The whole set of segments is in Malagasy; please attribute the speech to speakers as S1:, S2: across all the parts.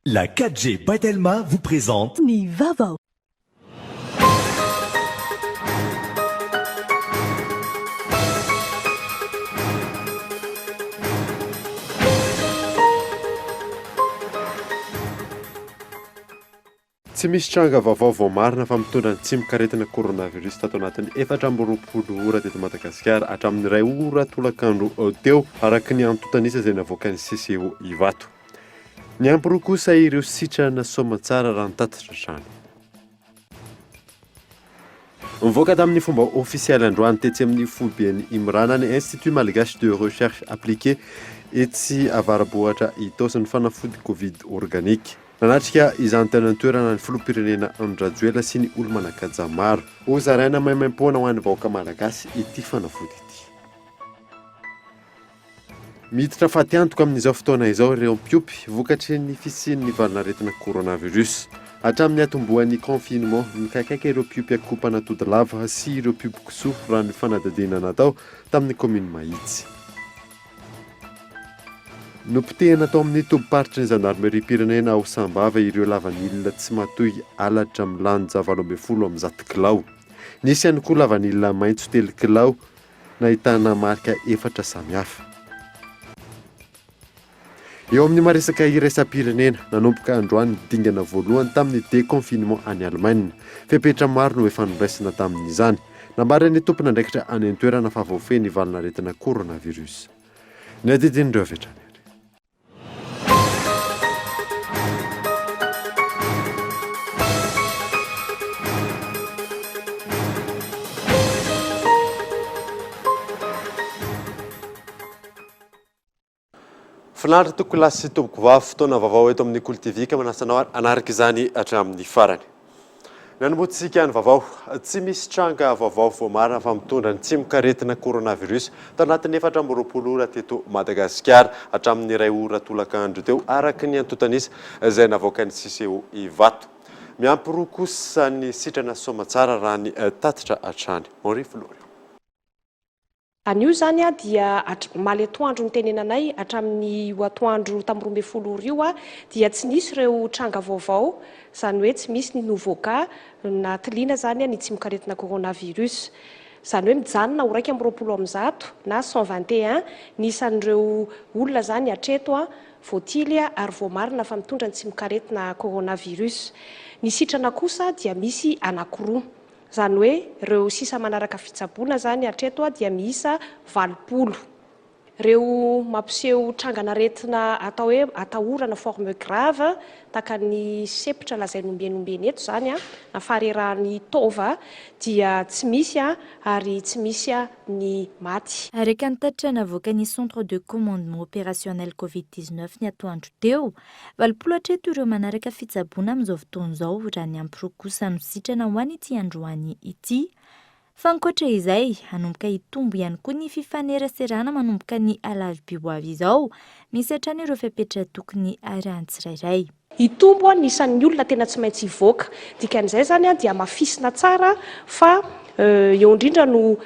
S1: La 4G Batelma vous présente
S2: Ni Vavao.
S3: Tsy misy tranga vaovao vao marina fa mitondra ny tsimikaretina coronavirus tato anatin'ny 420 ora teto Madagasikara hatramin'ny 2 ora tolakandro teo araka ny antotanisa izay navoaka ny CCO Ivato. Ny ampy roa kosa ireo sitrana soamantsara raha nitatitra izany. Mivoaka tamin'ny fomba ofisialy androany tetsy amin'ny Foiben'ny Imrana ny Institut Malgache de Recherche Appliquée etsy avarabohatra itao ny fanafody Covid organique. Nanatrika izany tena toerana ny filoham-pirenena Andrajoela sy ny olo-manakaja maro. Hozaraina maimaim-poana ho an'ny vahoaka malagasy ity fanafody ity. Miditra faty antoka amin'izao fotoana izao ireo mpiopy vokatry ny fisian'ny valinaretina coronavirus. Hatramin'ny atombohan'ny confinement mikakaiky ireo mpiopy akopana tody lava sy ireo mpiopy kisoa raha ny fanadadena natao tamin'ny commune Mahitsy. Nopotehana tao amin'ny toboparitry ny gendarmerie pirenena ao Sambava ireo lavanilina tsy matoy alatra milanja 70 kilao. Nisy ihany koa lavanilina maitso 3 kilao nahitana marika 4 samihafa. Eo amin'ny maresaka iraisam-pirenena nanomboka androany dingana voalohany tamin'ny déconfinement any Allemagne. Fepetra maro no efa noraisina tamin'izany. Nambarany tompona andraikitra any an-toerana fa voafeny valinaretina coronavirus. Ny adidin'ireo avetrany. Finaritra toko lasy sy toboko vavy fotoana vaovao eto amin'ny Kultivika manasanao anaraka izany hatramin'ny farany. Nanombotsika ny vaovao, tsy misy tranga vaovao vao marina fa mitondra ny tsimikaretina coronavirus tao anatin'ny 420 ora teto Madagasikara hatramin'ny 2 ora tolakandro teo araka ny antotanisa izay navoaka ny CCO Ivato. Miampy roa kosa ny sitrana soamantsara raha ny tatitra hatrany. Henri Flori.
S4: Anio zany dia maly atoandro ny tenenanay hatramin'ny atoandro tamin'ny 12 io dia tsy nisy ireo tranga vaovao, izany hoe tsy misy ny nouveau cas na tiliana zany ny tsimikaretina coronavirus. Izany hoe mijanona ho 120 na 121 nisan'ireo olona zany hatreto voatily ary vao marina fa mitondra ny tsimikaretina coronavirus. Ny sitrana kosa dia misy anankiroa. Izany hoe ireo sisa manaraka fitsaboana zany hatreto dia miisa 20. Ireo mampiseho tranganaretina atao hoe atahorana forme grave taka ny sepitra lazainombenombeny eto zany na farerahan'ny tova dia tsy misy ary tsy misy ny maty.
S5: Araka ny tatitra navoaka ny centre de commandement opérationnel Covid-19 ny atoandro teo, 20 ireo manaraka fitsaboana amin'izao fotoana izao raha ny ampy roa kosa no sitrana ho an'ity androany ity. Fa ankoatra izay, hanomboka hitombo ihany koa ny fifaneraserana manomboka ny alarobia ho avy izao, misy hatrany ireo fepetra tokony arahany tsirairay.
S4: Hitombo nisan'ny olona tena tsy maintsy hivoaka. Dikan'izay zany dia mafisina tsara fa eo indrindra no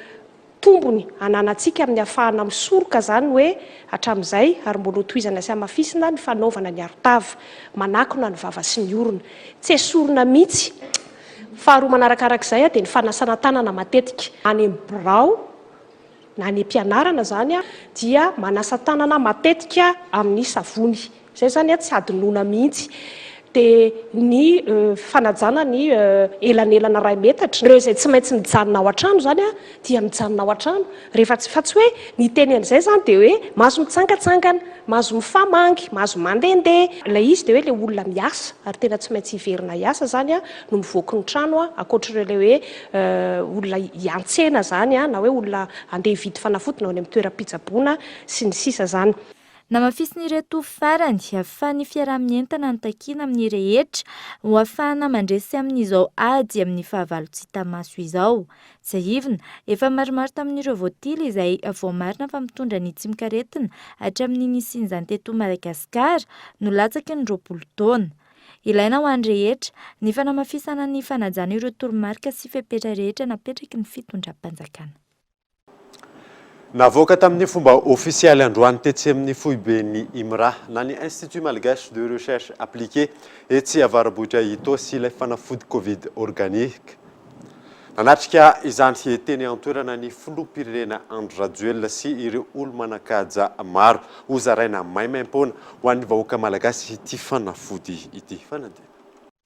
S4: tombony ananantsika amin'ny ahafahana misoroka zany hoe hatramin'izay ary mbola tohizana sy amafisina ny fanaovana ny arotava, manakona ny vava sy ny orona. Tsy esorina mihitsy. Faharoa manarakarak'izay dia ny fanasana tanana matetika any amin'ny birao na any am-pianarana zany dia manasa tanana matetika amin'ny savony. Izay zany tsy adinoana mihitsy. Dia ny fanajana ny elanelana 2 metatra. Ireo izay tsy maintsy mijanona ao an-trano zany dia mijanona ao an-trano. Rehefa tsy hoe ny teny an'izay zany dia hoe mahazo mitsangatsangana, mahazo mifamangy, mahazo mandehandeha. Ilay izy dia hoe ilay olona miasa ary tena tsy maintsy hiverina hiasa zany no mivoaka ny trano ankoatr'ireo hoe olona hiantsena zany na hoe olona andeha hividy fanafody na any amin'ny toeram-pitsaboana sy ny sisa zany.
S5: Namafisinireto farany ahafahan'ny fiaraha-mientana notakiana amin'ny rehetra ho ahafahana mandresy amin'izao ady amin'ny fahavalo tsy hita maso izao. Zaivina, efa maromaro tamin'ireo voatily izay vao marina fa mitondra ny tsimikaretina hatramin'ny nisian'izany teto Madagasikara no latsaky ny 20 taona. Ilaina ho an'ny rehetra ny fanamafisana ny fanajana ireo toromarika sy fepetra rehetra napetraky ny fitondram-panjakana.
S3: Navoaka tamin'ny fomba ofisialy androany tetsy amin'ny foibe ny IMRA na ny Institut Malgache de Recherche Appliquée etsy avarabohitra itosy ilay fanafody Covid organique. Nanatrika izany teny antoerana ny filoham-pirenena Andry Rajoelina sy ireo olo manan-kaja maro ho zaraina maimaim-poana ho an'ny vahoaka malagasy ity fanafody ity. Fanadina.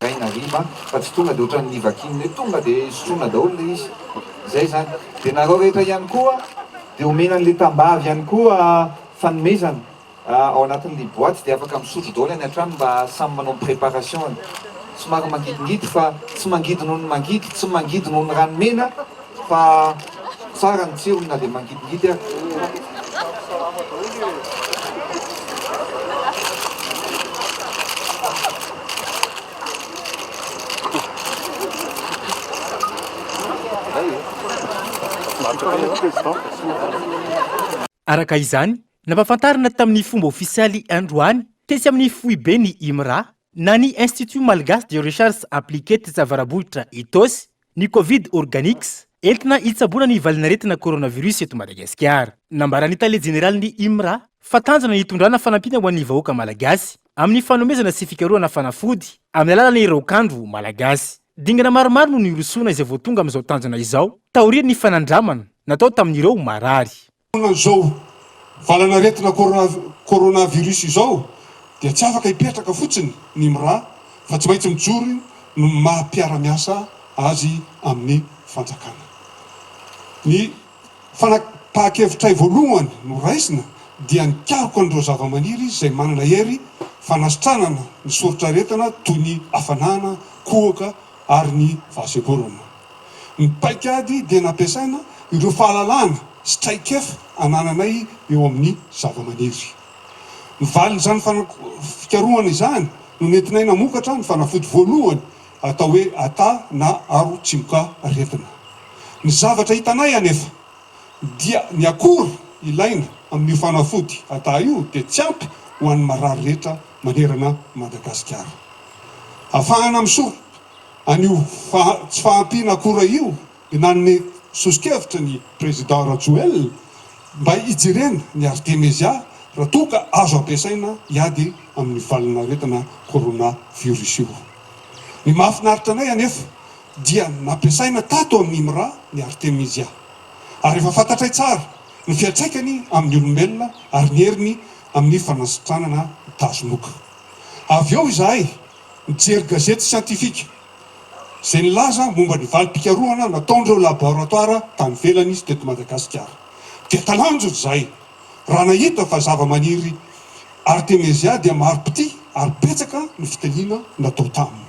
S2: Gaina riba fa tsy tonga dia ohatran'ny vakiny tonga dia sotroina daholo ilay izy. Zay zany. Dia nareo rehetra ihany koa dia omena an'ilay tambavy ihany koa fanomezana ao anatin'ilay boaty dia afaka misotro daholo any an-trano mba samy manao préparation. Somary mangidingidy fa tsy mangidy noho ny mangidy, tsy mangidy noho ny ranomena fa tsara ny tsirony na dia mangidingidy ary.
S6: Araka izany, nampafantarina tamin'ny fomba ofisialy androany tesy amin'ny foibe ny IMRA na ny Institut Malgache de Recherche Appliquée tetsy avarabohitra itosy ny Covid Organics entina hitsabona ny valinaretina coronavirus eto Madagasikara. Nambarany tale jeneraly ny IMRA fa tanjona hitondrana fanampiana ho an'ny vahoaka malagasy amin'ny fanomezana sy fikarohana fanafody amin'ny alalan'ny raokandro malagasy. Dingana maromaro no nirosoana izay voatonga amin'izao tanjona izao taorian'ny ny fanandramana natao tamin'ireo marary.
S7: Zao valanaretina coronavirus izao dia tsy afaka hipetraka fotsiny ny IMRA fa tsy maintsy mijory no maha-piara-miasa azy amin'ny fanjakana. Ny fanapahan-kevitray voalohany no raisina dia nikaroko an'ireo zava-maniry izay manana hery fanasitranana ny sorotraretina toy ny hafanana, kohaka ary ny vaseborona. Ny paikady dia nampiasaina ireo fahalalana sy traikefa anananay eo amin'ny zava-maniry. Ny valin'izany fikarohana izany no nentinay namokatra ny fanafody voalohany atao hoe ata na aro tsimoka retina. Ny zavatra hitanay anefa dia ny akora ilaina amin'ny fanafody ata io dia tsy ampy ho an'ny marary rehetra manerana Madagasikara. Ahafahana misoro an'io tsy fahampiana akora io nanome sosokevitra ny président Rajoelina mba hijerena ny Artemisia raha toa ka azo ampiasaina hiady amin'ny valinaretina coronavirus io. Ny mahafinaritra anay anefa dia nampiasaina tato amin'ny IMRA ny Artemisia ary efa fantatray tsara ny fiantraikany amin'ny olombelona ary ny heriny amin'ny fanasitranana tazomoka. Avy eo izahay mijery gazety siantifika izay nilaza momba ny valim-pikarohana nataon'ireo laboratoire tany velany izy teto Madagasikara. Dia talanjo izahay raha nahita fa zava-maniry Artemisia dia maro-pity ary betsaka ny fitaliana natao taminy.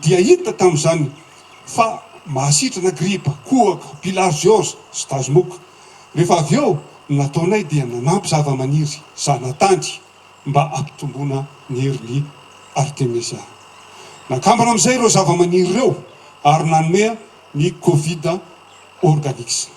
S7: Dia hita tamin'izany fa mahasitrana gripa, kohaka, bilharziose sy tazomoka. Rehefa avy eo nataonay dia nanampy zava-maniry zanatandry mba ampitomboana ny herin'ny Artemisia. Nakambana amin'izay ireo zava-maniry ireo ary nanome ny Covid Organics.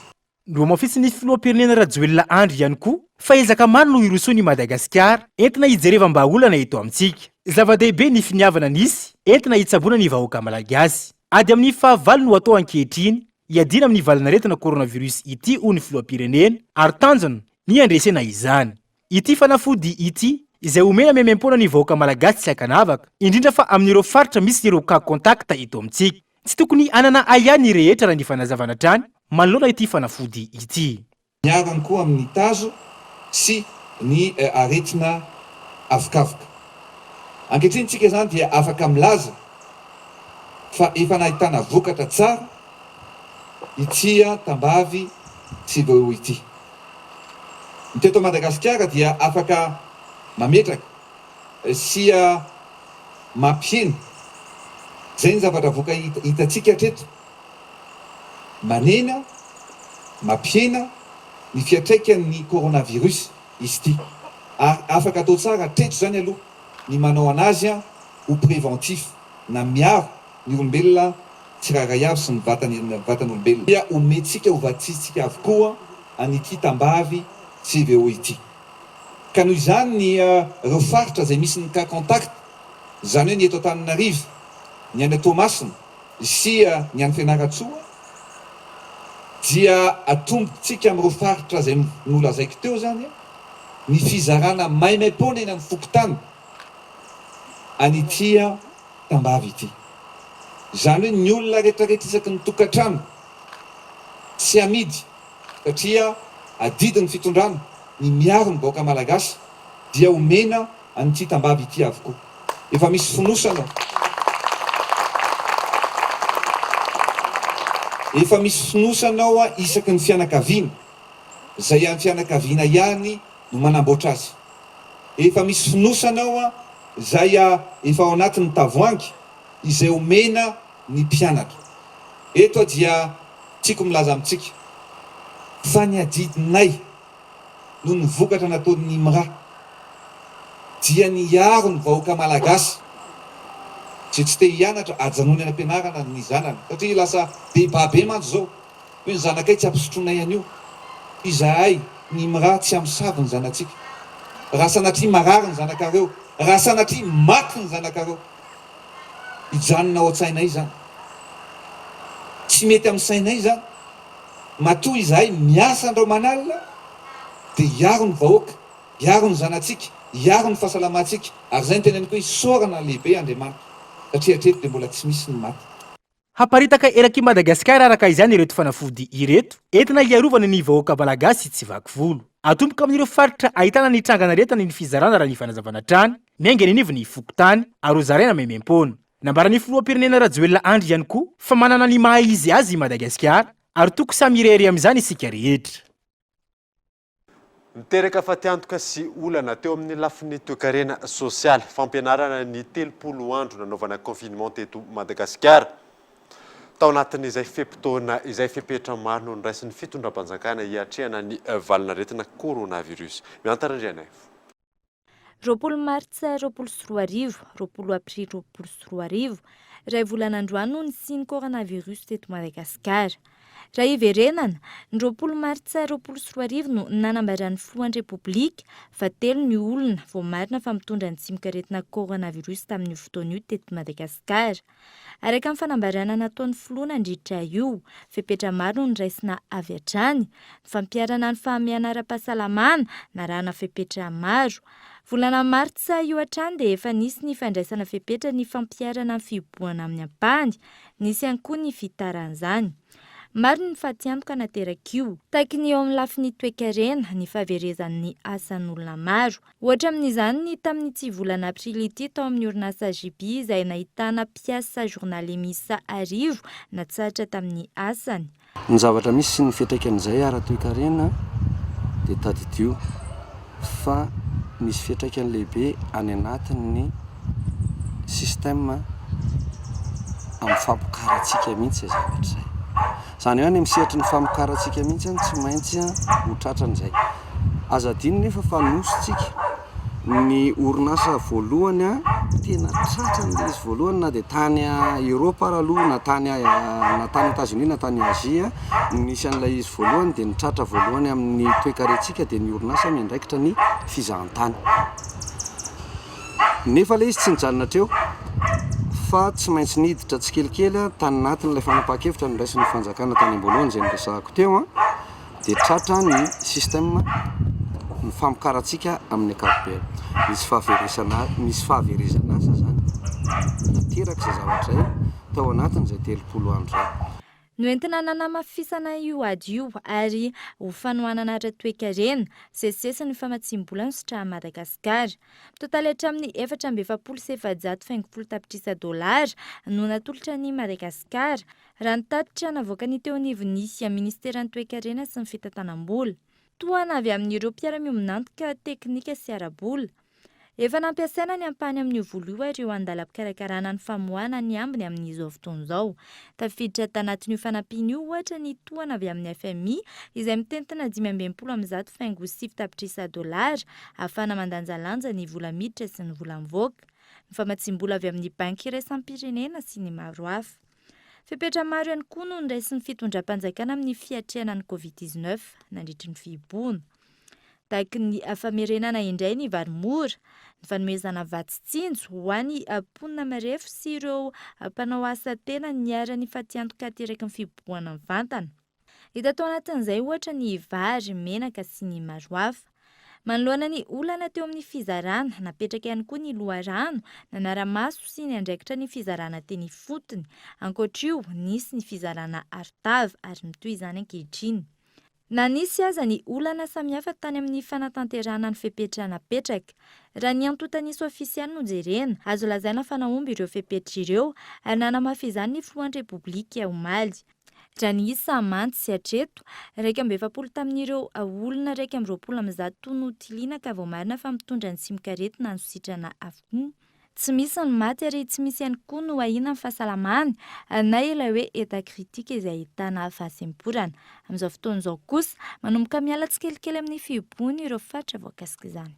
S6: No mafitsy ny filoham-pirenena Rajoelina Andry ihany koa fa ezaka maro no irosoan'i Madagasikara entina hijereva-mbaolana eto amintsika. Zava-dehibe ny finiavana nisy entina hitsabona ny vahoaka malagasy. Ady amin'ny fahavalo no atao ankehitriny hiadina amin'ny valinaretina coronavirus ity ho ny filoham-pirenena ary tanjona ny andresena izany. Ity fanafody ity izay omena maimaim-poana ny vahoaka malagasy tsy hakanavaka indrindra fa amin'ireo faritra misy ireo cas contact eto amintsika. Tsy tokony anana ayany rehetra raha ny fanazavana trany manoloana ity fanafody ity.
S2: Miarana koa amin'ny tazo sy ny aretina avokavoka. Ankehitriny tsika izany dia afaka milaza fa efa nahitana vokatra tsara ity tambavy tsy vao ity. Ny teto Madagasikara dia afaka mametraka sy mampihena. Zay ny zavatra voka hitantsika treto. Manena, mampihena ny fiantraikan'ny coronavirus izy ity. Ary afaka atao tsara treto zany aloha ny manao anazy ho préventif na miaro ny olombelona tsirairay avy sy ny vatan'olombelona. Dia omentsika ho vatsitsika avokoa an'ity tambavy tsy VO ity. Ka noho izany ny ireo faritra izay misy ny cas contact, izany hoe ny eto Antananarivo, ny any Toamasina sy ny any Fianaratsoa dia atombontsika amin'ireo faritra izay nolazaiko teo zany ny fizarana maimaim-poana eny amin'ny fokotany an'ity tambavy ity. Izany hoe ny olona rehetrarehetra isaky ny tokantrano tsy amidy satria adidin'ny fitondrana ny miaro ny vahoaka malagasy dia omena an'ity tambavy ity avokoa. Efa misy fonosana. Efa misy fonosanao isaky ny fianakaviana. Zay amin'ny fianakaviana ihany no manamboatra azy. Efa misy fonosanao zay efa ao anatin'ny tavoahangy izay omena ny mpianatra. Eto dia tiako milaza amintsika fa ny adidinay no ny vokatra nataon'ny Imra dia niaro ny vahoaka malagasy tsy te hianatra ajanony any am-pianarana ny zanany satria lasa bebabe mantsy zao hoe ny zanakay tsy ampisotroanay an'io. Izahay ny Imra tsy amsavy ny zanatsika. Raha sanatria marary ny zanakareo, raha sanatria maty ny zanakareo, ijanona ao an-tsainay zany. Tsy mety amin'ny sainay zany. Matoa izahay miasa andao manalina dia hiaro ny vahoaka, hiaro ny zanatsika, hiaro ny fahasalamantsika. Ary zay ny teneniko hoe isaorana lehibe Andriamanitra satria hatreto dia mbola tsy misy ny maty.
S6: Haparitaka eraky Madagasikara araka izany ireto fanafody ireto entina hiarovana ny vahoaka malagasy tsy vaky volo. Atomboka amin'ireo faritra ahitana ny trangan'aretana ny fizarana raha ny fanazavana trany, miaingana anivo ny fokotany, ary hozaraina maimaim-poana. Nambaran'ny filoham-pirenena Rajoelina Andry ihany koa fa manana ny maha izy azy i Madagasikara ary toko samy irery amin'izany isika rehetra.
S3: Miteraka fatiantoka sy olana teo amin'ny lafin'ny toe-karena sosialy fampianarana ny 30 andro nanaovana confinement teto Madagasikara. Tao anatin'izay fepitoana izay fepetra maro no niraisin'ny fitondram-panjakana hiatrehana ny valinaretina coronavirus. Miantarandriana.
S5: Roapolo Martsa, roapolo sy roa arivo, roapolo Aprily, roapolo sy roa arivo, iray volan'androany ny siny coronavirus teto Madagasikara. Raha iverenana, ny roapolo Martsa, roapolo sy roa arivo no nanambaran'ny filohan'ny Repoblika fa telo ny olona vao marina fa mitondra ny tsimikaretina coronavirus tamin'ny fotoana io teto Madagasikara. Araka amin'ny fanambarana nataon'ny filoha nandritra io, fepetra maro no niraisina avy hatrany, fampiarana ny fahamiana ara-pahasalamana narahana fepetra maro. Volana Martsa io hatrany dia efa nisy ny fandraisana fepetra ny fampiarana ny fiboahana amin'ny ampahany, nisy ihany koa ny fitaran'izany. Maro ny fatiantoka nateraka io, taky ny eo amin'ny lafin'ny toe-karena ny fahaverezan'ny asan'olona maro. Ohatra amin'izany ny tamin'ny tsy volana Aprily ity tao amin'ny orinasa JB izay nahitana mpiasa journaly misa arivo natsahatra tamin'ny asany.
S8: Ny zavatra misy sy ny fiantraikan'izay ara-toe-karena dia tadidio fa misy fiantraikany lehibe any anatin'ny sistema amin'ny fampokaratsika mihitsy zavatra izay. Izany hoe any misehatra ny famokaratsika mihitsy tsy maintsy ho tratran'izay. Aza adino nefa fa nositsika ny orinasa voalohany tena tratran'ilay izy voalohany na dia tany Eropa aloha na tany États-Unis na tany Azia nisy an'ilay izy voalohany dia ny tratra voalohany amin'ny toe-karetsika dia ny orinasa miandraikitra ny fizahantany. Nefa ilay izy tsy nijanona treo fa tsy maintsy niditra tsikelikely tany anatin'ilay fanapahan-kevitra no raisin'ny fanjakana tany am-boalohany izay niresahako teo dia tratra ny sistema ny famokaratsika amin'ny ankapobeny. Misy fahaverezana asa zany nateraka izay zavatra io tao anatin'izay 30 andro izay.
S5: Noentina nanamafisana io ady io ary ho fanohanana ara-toe-karena sesesy ny famatsim-bola ny sotra Madagasikara. Totaly hatramin'ny 427,750 tapitrisa dolara no natolotra ny Madagasikara raha ny tatitra navoaka ny teo anivon'isy ministeran'ny toe-karena sy ny fitantanam-bola. Toana avy amin'ireo mpiara-miombonantoka teknika sy ara-bola. Efa nampiasaina ny ampahany amin'io vola io ireo andalam-pikarakarana ny famoahana ny ambiny amin'izao fotoana izao. Tafiditra tanatin'io fanampiana io ohatra ny toana avy amin'ny FMI izay mitentina 570,7 tapitrisa dolara ahafahana mandanjalanja ny vola miditra sy ny vola mivoaka. Ny famatsim-bola avy amin'ny banky iraisam-pirenena sy ny maro hafa. Fepetra maro ihany koa no niraisin'ny fitondram-panjakana amin'ny fiatrehana ny Covid-19 nandritry ny fihiboana. Taky ny famerenana indray ny varimora, ny fanomezana vatsitsinjo ho an'ny mponina marefo sy ireo mpanao asa tena niara ny fatiantoka teraka ny fiboahana ny vantana. hita tao anatin'izay ohatra ny vary, menaka sy ny maro hafa. Manoloana ny olana teo amin'ny fizarana, napetraka ihany koa ny loharano, nanaramaso sy ny andraikitra ny fizarana teny fotony. Ankoatr'io, nisy ny fizarana arotava ary mitoy izany ankehitriny. Na nisy aza ny olana samihafa tany amin'ny fanatanterana ny fepetra napetraka. Raha ny antotanisy ofisialy no jerena, azo lazaina fa nahomby ireo fepetra ireo ary nanamafy izany ny filohan'ny repoblika omaly. Raha ny isa mantsy sy hatreto, 270 tamin'ireo olona 220 no tiliana ka vao marina fa mitondra ny simikaretina no sitrana avokoa. Tsy misy ny maty ary tsy misy ihany koa no ahina amin'ny fahasalamany na ilay hoe eta kritika izay ahitana fahasemporana. Amin'izao fotoana izao kosa, manomboka miala tsikelikely amin'ny fiobony ireo fatra voakasika izany.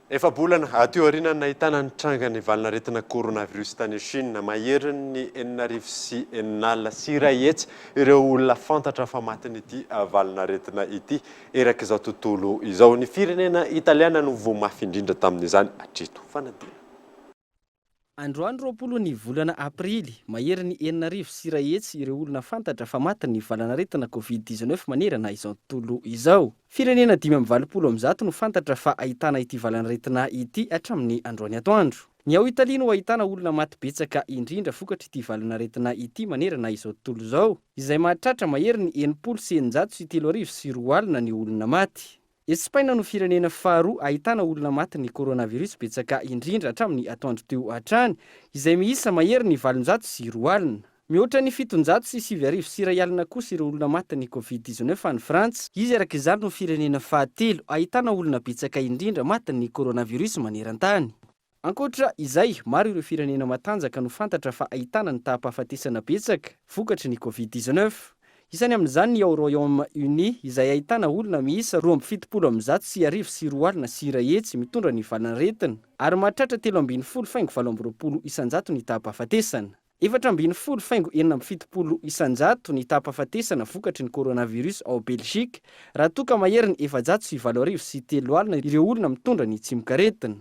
S3: Efa bolana aty aoriana nahitana ny trangany valinaretina coronavirus tany Chine maherin'ny 4,9 sira hetsy ireo olona fantatra fa matin'ity valinaretina ity erak'izao tontolo izao. Ny firenena italiana no voamafy indrindra tamin'izany hatreto fanadina.
S8: Androany 20 ny volana aprily, maherin'ny 4 sira hetsy ireo olona fantatra fa matin'ny valanaretina COVID-19 manerana izao tontolo izao. Firenena 520 no fantatra fa ahitana ity valanaretina ity hatramin'ny androany atoandro. Ny ao Italia no ahitana olona maty betsaka indrindra vokatra ity valanaretina ity manerana izao tontolo izao, izay mahatratra maherin'ny 703 ny olona maty. Espaina no firenena faharoa ahitana olona maty ny coronavirus betsaka indrindra hatramin'ny atoandro teo hatrany, izay miisa maherin'ny 704. Mihoatra ny 707 kosa ireo olona maty ny COVID-19 any Frantsa. Izy arak'izany no firenena fahatelo ahitana olona betsaka indrindra maty ny coronavirus maneran-tany. Ankoatra izay, maro ireo firenena matanjaka no fantatra fa ahitana ny taham-pahafatesana betsaka vokatry ny COVID-19. Isany amin'izany ny ao Royaume-Uni izay ahitana olona miisa 270 sira hetsy mitondra ny valanaretina ary mahatratra 3,720 isanjato ny taham-pahafatesana. 4,770 isanjato ny taham-pahafatesana vokatry ny coronavirus ao Belgique raha toa ka maherin'ny 703 ireo olona mitondra ny tsimikaretina.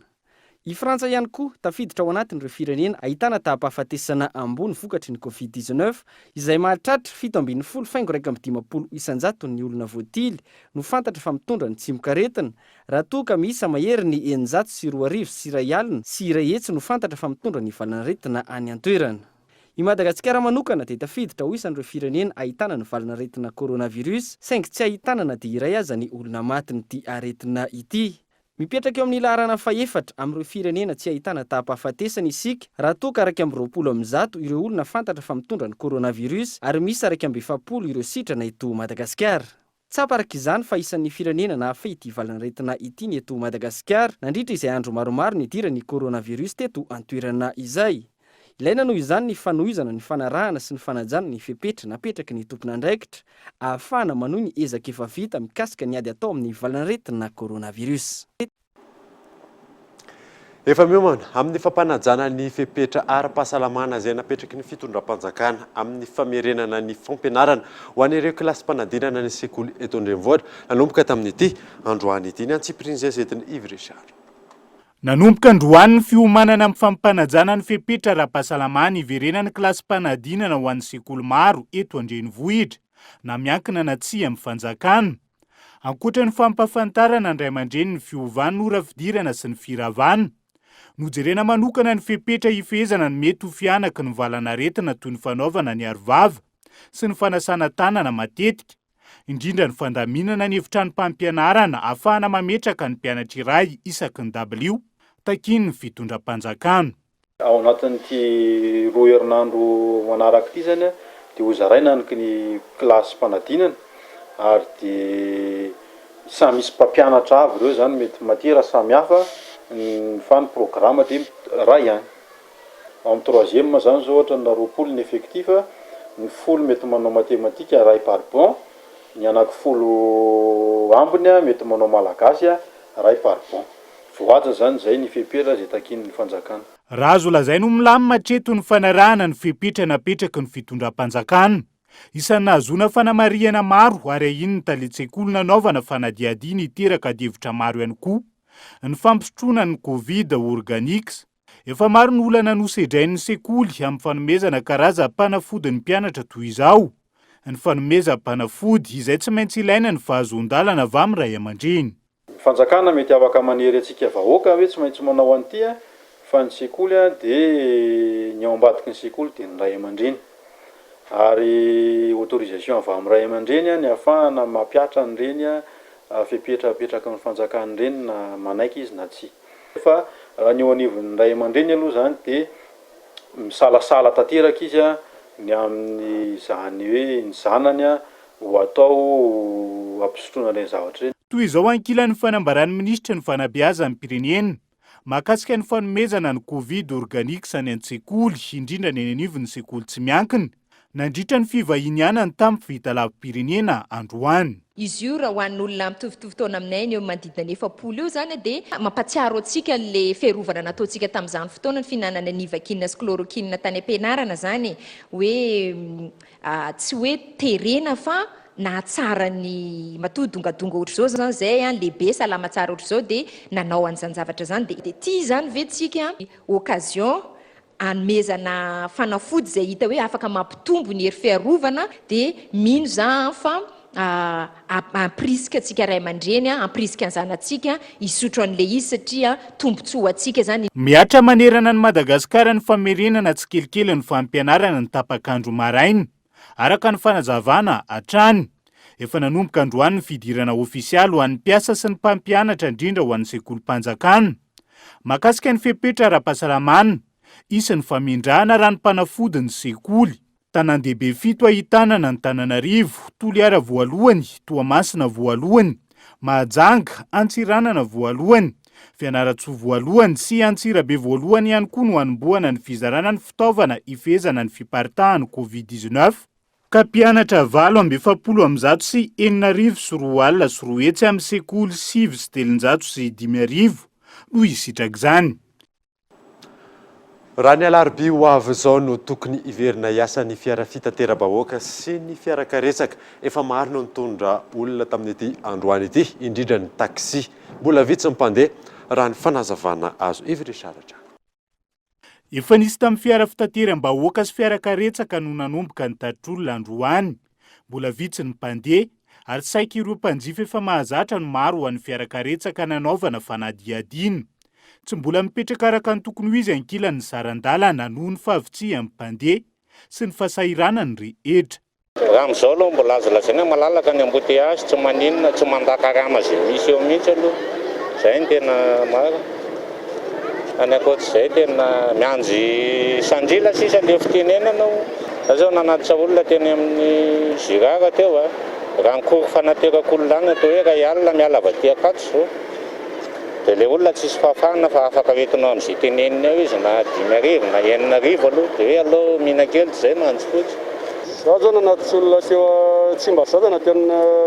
S8: I Frantsa ihany koa tafiditra ao anatin'ireo firenena ahitana taham-pahafatesana ambony vokatry ny COVID-19 izay mahatratra 7,750 isanjato ny olona voatily no fantatra fa mitondra ny tsimikaretina raha toa ka miisa maherin'ny 420 sira hetsy no fantatra fa mitondra ny valanaretina any an-toerana. I Madagasikara manokana dia tafiditra ho isan'ireo firenena ahitana ny valanaretina coronavirus saingy tsy ahitana na dia iray aza ny olona matin'ity aretina ity. Mipetraka eo amin'ny laharana faha-4 amin'ireo firenena tsy ahitana taham-pahafatesana isika raha toa ka 220 ireo olona fantatra fa mitondra ny coronavirus ary misy 270 ireo sitrana eto Madagasikara. Tsapa arak'izany fa isan'ny firenena nahafehy ity valanaretina ity ny eto Madagasikara nandritra izay andro maromaro nidiran'ny coronavirus teto an-toerana izay. Ilaina noho izany ny fanohizana ny fanarahana sy ny fanajana ny fepetra napetraka ny tompon'andraikitra ahafahana manohy ny ezaka efa vita mikasika ny ady atao amin'ny valanaretina coronavirus.
S3: Efa miomana amin'ny fampanajana ny fepetra ara-pahasalamana izay napetraky ny fitondram-panjakana amin'ny famerenana ny fampianarana ho an'ireo kilasym-panadinana ny sekoly eto Andrenivohitra nanomboka tamin'ity androany ity ny antsiprinzesy etiny Yves Richard.
S6: Nanomboka androany ny fiomanana amin'ny fampanajana ny fepetra ara-pahasalamana iverenana kilasym-panadinana ho an'ny sekoly maro eto Andrenivohitra na miankina na tsy amin'ny fanjakana. Ankoatra ny fampafantarana Andray aman-dreny ny fiovana ora fidirana sy ny firavana. Nojerena manokana ny fepetra hifehezana ny mety ho fianaka ny valanaretina toy ny fanaovana ny arovava sy ny fanasana tanana matetika, indrindra ny fandaminana ny efitrano mpampianarana ahafahana mametraka ny mpianatra iray isaky ny W takiny ny fitondram-panjakana.
S9: Ao anatin'ity roa herinandro manaraka ity zany dia ho zaraina ny kilasym-panadinana ary dia samy misy mpampianatra avy ireo zany mety matiera samy hafa fa ny programa dia ray ihany. Amin'ny troisième zany zao ohatra na 20 ny effectif, ny 10 mety manao matematika ray par bon, ny anaky 10 ambiny mety manao malagasy ray par bon. Voaja zany zay ny fepetra zay takin'ny fanjakana.
S6: Raha azo lazaina ho milamina hatreto ny fanarahana ny fepetra napetraky ny fitondram-panjakana. Isan'ny nahazoana fanamariana maro ary iny ny taletsekoly nanaovana fanadiadiana hiteraka adihevitra maro ihany koa. Ny fampisotroana ny Covid organiks. Efa maro ny olana nosedrain'ny sekoly amin'ny fanomezana karazam-panafody ny mpianatra toy izao.
S10: ny fanomezam-panafody izay tsy maintsy ilaina ny fahazon-dalana avy amin'ny ray aman-dreny.
S9: Fanjakana mety afaka manery antsika vahoaka hoe tsy maintsy manao an'ity fa ny sekoly dia ny ao ambadiky ny sekoly dia ny ray aman-dreny. Ary autorisation avy amin'ny ray aman-dreny ny ahafahana mampiatra an'ireny fipetrapetraka ny fanjakana ireny na manaiky izy na tsy. Fa raha ny eo anivon'ny ray aman-dreny aloha zany dia misalasala tanteraka izy ny amin'ny zany hoe ny zanany ho atao ampisotroana ireny zavatra ireny.
S10: Toy izao ankilan'ny fanambaran'ny minisitra ny fanabeazan'ny pirenena mahakasika ny fanomezana ny Covid organique any an-tsekoly indrindra ny anivon'ny sekoly tsy miankina nandritra ny fivahinianany tamin'ny fahitalavim-pirenena androany.
S11: Izy io raha ho an'olona mitovitovy taona aminay eo manodidina 900 eo zany dia mampatsiaro antsika le fiarovana nataontsika tamin'izany fotoana ny fihinanana ny vakinina sy chloroquine tany am-pianarana zany hoe tsy hoe terena fa na tsara ny matodongadonga ohatr'izao zany zay lehibe salama tsara ohatr'izao dia nanao an'izany zavatra zany dia tia zany vetsika occasion anomezana fanafody zay hita hoe afaka mampitombo ny hery fiarovana dia mino za fa ampirisika atsika ray aman-dreny ampirisika an'zanatsika hisotro an'le izy satria tombontsoa atsika zany.
S10: Miatra manerana ny Madagasikara ny famerenana tsy kelikely ny fampianarana ny tapakandro maraina araka ny fanazavana hatrany. Efa nanomboka androany ny fidirana ofisialy ho an'ny mpiasa sy ny mpampianatra indrindra ho an'ny sekolim-panjakana. Mahakasika ny fepetra ara-pahasalamana isan'ny famindrahana ranom-panafody ny sekoly. Tanan-dehibe 7 ahitanana ny Tananarivo, Toliara voalohany, Toamasina voalohany, Mahajanga, Antsiranana voalohany, Fianaratsoa voalohany sy Antsirabe voalohany ihany koa no hanombohana ny fizarana ny fitaovana ifezana ny fiparitahany Covid-19. Ka mpianatra 770 sy 4,4 sy 4 hetsy amin'ny sekoly 5 sy 700 sy 5,000 no hisitraka izany.
S3: Raha ny alarobia ho avy izao no tokony hiverina hiasa ny fiara fitateram-bahoaka sy ny fiarakaretsaka efa maro no nitondra olona tamin'ity androany ity indrindra ny taxi mbola vitsy mpandeha raha ny fanazavana azo ivirisaratra.
S10: Efa nisy tamin'ny fiara fitateram-bahoaka sy fiarakaretsaka no nanomboka ny tatitr'olona androany mbola vitsy ny mpandeha ary saika ireo mpanjifa efa mahazatra no maro ho an'ny fiarakaretsaka nanaovana fanadihadiana. Tsy mbola mipetraka araka ny tokony ho izy ankilan'ny sarandalana noho ny fahavitsia amin'ny mpandeha sy ny fahasahiranany rehetra.
S12: Raha amin'izao aloha mbola azolazaina malalaka ny embouteillage tsy maninona tsy mandakarama izay misy eo mihitsy aloha. Izay ny tena maro. Any ankoatr'izay tena mianjy sandrila sisa le fitenenana. Zao nanatitra olona teny amin'ny Zirara teo raha nikory fanateraka olona any atao hoe raha ialina miala avy aty Akatso. Dia ilay olona tsisy fahafahana fa afaka retinao amin'izay teneniny ao izy na 5,000 na 9,000 aloha dia hoe allo mihina kely izay manjy fotsy.
S13: Zaho zao nanatitra olona teo Tsimbazaza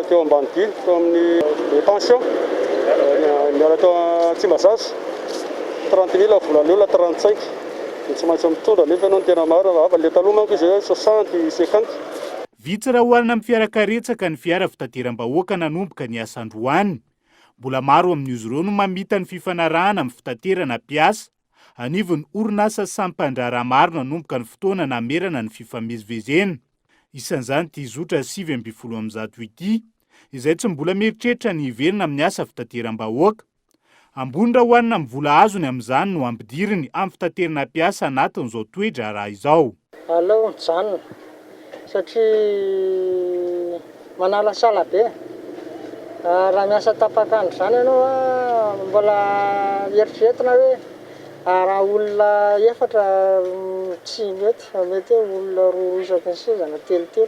S13: teo Ambanidia teo amin'ny pension miala teo Tsimbazaza 30,000 volana olona 35 tsy maintsy mitondra nefa ianao ny tena maro ava le taloha manko izy 60 50.
S10: Vitsy raha oharina amin'ny fiarakaretsaka ny fiara fitateram-bahoaka nanomboka ny asa androany. Mbola maro amin'izy ireo no mamita ny fifanarahana amin'ny fitaterana mpiasa anivon'ny orinasa sampan-draharaha maro nanomboka ny fotoana namerana ny fifamezivezena. Isan'izany ity zotra 7,000 ity izay tsy mbola mieritreritra ny hiverina amin'ny asa fitateram-bahoaka. Ambony raha hohanina amin'ny vola azony amin'izany no ampidiriny amin'ny fitaterana mpiasa anatin'izao toetra raha izao.
S14: Aleo mijanona satria manalasala be. Raha miasa tapakandro zany ianao mbola eritreretina hoe raha olona 4 tsy mety olona 2 isaky ny seza na 3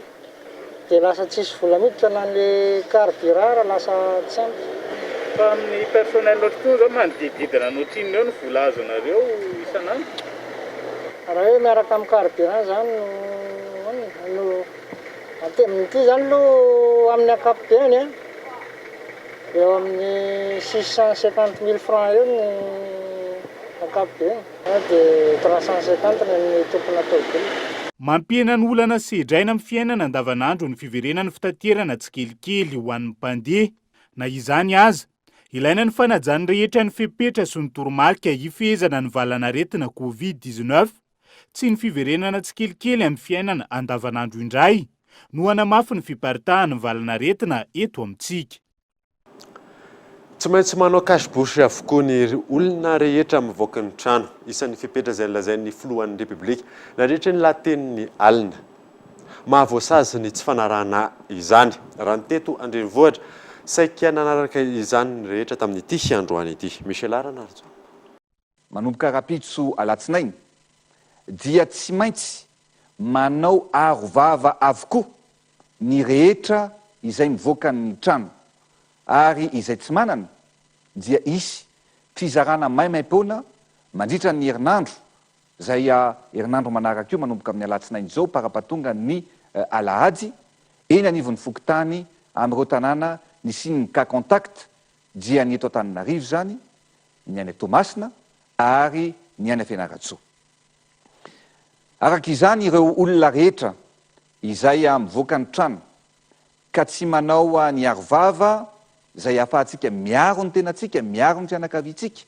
S14: dia lasa tsisy vola miditra na le carburant lasa tsy ampy.
S10: Fa amin'ny personnel ohatr'izao zao manodididina notriny eo ny vola azonareo isan'andro.
S14: Raha hoe miaraka amin'ny carburant zany no ity zany aloha amin'ny ankapobeny eo amin'ny 650,000 francs eo ny ankapobeny dia 350 ny tompony atao be.
S10: Mampiena ny olana sedraina amin'ny fiainana andavanandro ny fiverenan'ny fitaterana tsy kelikely ho an'ny mpandeha. Na izany aza, ilaina ny fanajany rehetra ny fepetra sy ny toromarika hifezana ny valanaretina Covid-19 tsy ny fiverenana tsy kelikely amin'ny fiainana andavanandro indray no hanamafy ny fiparitahan'ny valanaretina eto amintsika.
S3: Tsy maintsy manao cache-bouche avokoa ny olona rehetra mivoaka ny trano. Isan'ny fepetra izay lazain'ny filohan'ny Repoblika nandritra ny latenin'ny alina. Mahavoasazy ny tsy fanarahana izany. Raha ny teto Andrenivohitra saika nanaraka izany rehetra tamin'ity androany ity. Michel Aranarjo.
S15: Manomboka rapitso alatsinainy dia tsy maintsy manao arovava avokoa ny rehetra izay mivoaka ny trano ary izay tsy manana dia isy fizarana maimaim-poana mandritra ny herinandro zay herinandro manaraka io manomboka amin'ny alatsinainy zao parapatonga ny alahady eny anivon'ny fokotany amin'ireo tanàna ny sininy cas contact dia ny eto Antananarivo zany, ny any Toamasina ary ny any Fianarantsoa. Araka izany ireo olona rehetra izay mivoaka ny trano ka tsy manao ny arovava zay ahafahantsika miaro ny tenatsika, miaro ny fianakaviantsika.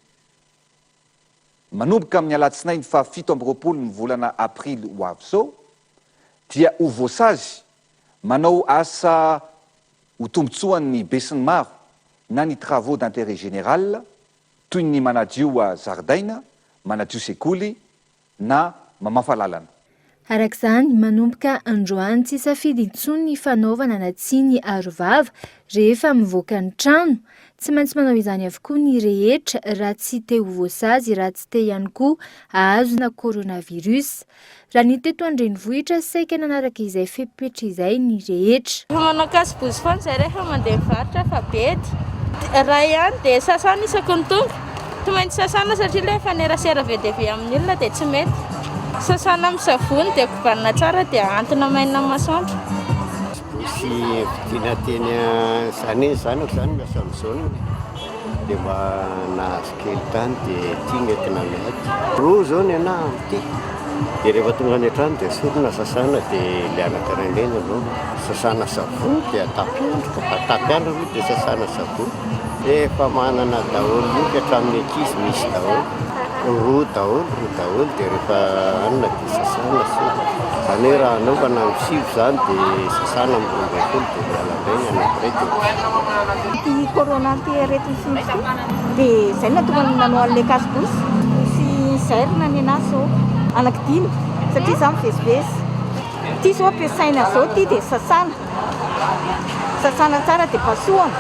S15: Manomboka amin'ny alatsinainy fa 7 ny volana aprily ho avy zao dia ho voasazy manao asa ho tombotsoan'ny be sy ny maro na ny travaux d'intérêt général toy ny manadio zaridaina, manadio sekoly na mamafa lalana.
S5: Arak'izany manomboka androany tsy safidy intsony ny fanaovana na tsy ny arovava rehefa mivoaka ny trano, tsy maintsy manao izany avokoa ny rehetra raha tsy te ho voasazy, raha tsy te ihany koa ahazo na coronavirus. Raha ny teto Andrenivohitra saika nanaraka izay fepetra izay ny rehetra.
S16: Manao cache-bouche foana zay rehefa mandeha mivarotra fa bedy. Raha ihany dia sasana isaky ny tonga. Tsy maintsy sasana satria ilay fanerasera ve dia ve amin'ny olona dia tsy mety. Sasana amin'ny savony dia kobanina tsara dia antona maina amin'ny masoandro.
S17: Bosy vidiana teny zany miasa amin'izao dia mba nahazo kely tany dia tia nentina miady. Roa zao ny anahy amin'ity. Dia rehefa tonga any an-trano dia sorona sasana dia liana karainena aloha. Sasana savony dia tapiandro, tapiandro aloha dia sasana savony. Efa manana daholo io hatramin'ny ankizy misy daholo. Roa daholo dia rehefa anona dia sasana sorona. Zany hoe raha anaovana amin'ny sivy zany dia sasana amin'ny 12 dia mialabe anankiray dia.
S18: Ty corona ty retin'ny dia izay natonga nanao an'ilay cache-bouche sy zairina ny anazy zao anankidimy satria izany mivezivezy. Ty zao ampiasaina zao ty dia sasana tsara dia pasohana.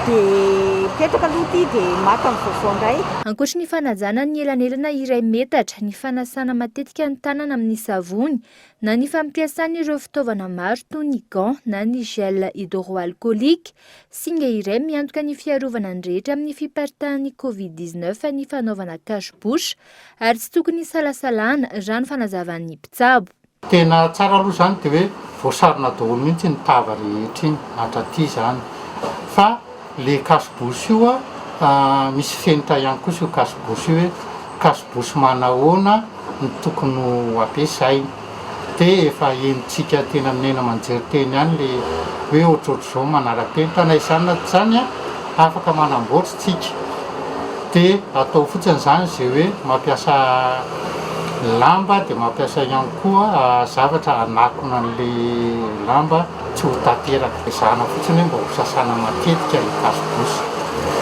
S18: Dia petraka aloha ty dia maka amin'ny vaovao indray.
S5: Ankoatra ny fanajana ny elanelana iray metatra, ny fanasana matetika ny tanana amin'ny savony na ny fampiasana ireo fitaovana maro toy ny gants na ny gel hydroalcoolique, singa iray miantoka ny fiarovana ny rehetra amin'ny fiparitahan'ny Covid-19 ny fanaovana cache-bouche ary tsy tokony salasalana raha ny fanazavan'ny mpitsabo.
S19: Tena tsara aloha zany dia hoe voasarona daholo mihitsy ny tava rehetra iny hatraty zany. Fa le cache-bouche io misy fenitra ihany koa io cache-bouche io hoe cache-bouche manahoana ny tokony ho ampiasaina. Dia efa henontsika tena minena manjery teny ihany le hoe ohatrohatr'izao manara-penitra na izany na tsy zany afaka manamboatra tsika. Dia atao fotsiny zany izay hoe mampiasa lamba dia mampiasa ihany koa zavatra anakona an'ilay lamba tsy ho tateraka. Izahana fotsiny hoe mba ho sasana matetika ny cache-bouche.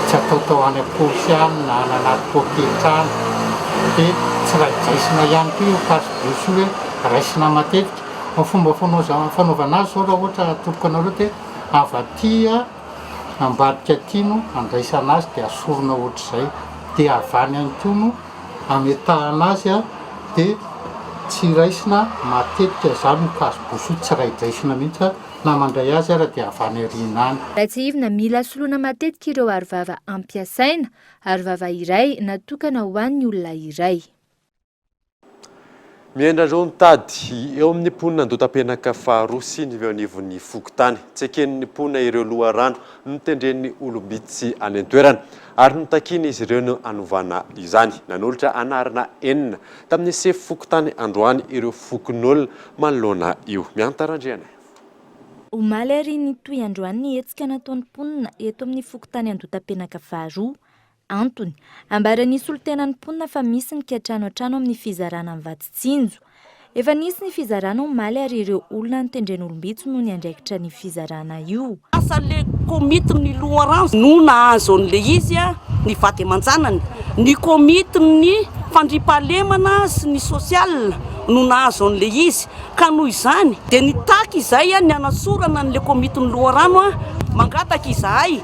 S19: Tsy ataotao any am-paosy na anaty poketrany. Dia tsy raidraisina ihany koa io cache-bouche io hoe raisina matetika. Ny fomba fanaovana azy zao raha ohatra atoloka anareo dia avy aty ambadika aty no andraisana azy dia asorona ohatr'izay. Dia avany any koa no ametahana azy dia tsy raisina matetika zany ny cache-bouche io, tsy raidraisina mihitsy na mandray azy ara dia avany arina any.
S5: Raha tsy ivona mila soloina matetika ireo arovava ampiasaina, arovava iray natokana ho an'ny olona iray.
S3: Miendrareo nitady eo amin'ny mponina andotam-penaka faharoa sy ny eo anivon'ny fokotany. Tsy eken'ny mponina ireo loharano nitendren'ny olom-bitsy any an-toerana ary notakiny izy ireo no anovana izany. Nanolotra anarana 4 tamin'ny sefy fokotany androany ireo fokon'olona manoloana io. Miantarandriana.
S5: Omaly ary ny toy androany ny hetsika nataon'ny mponina eto amin'ny fokotany andotam-penaka faharoa. Antony, ambaran'ny solotenan'ny mponina fa misy ny antrano amin'ny fizarana amin'ny vatitsinjo. Efa nisy ny fizarana omaly ary ireo olona nitendren'olombitso no ny andraikitra ny fizarana io.
S20: Asa le komitiny loharano no nahazo an'le izy ny vady aman-janany, ny komitiny fandriampahalemana sy ny sosial no nahazo an'le izy, ka noho izany dia nitaky izay ny anasorana n'le komitiny loharano mangataka izahay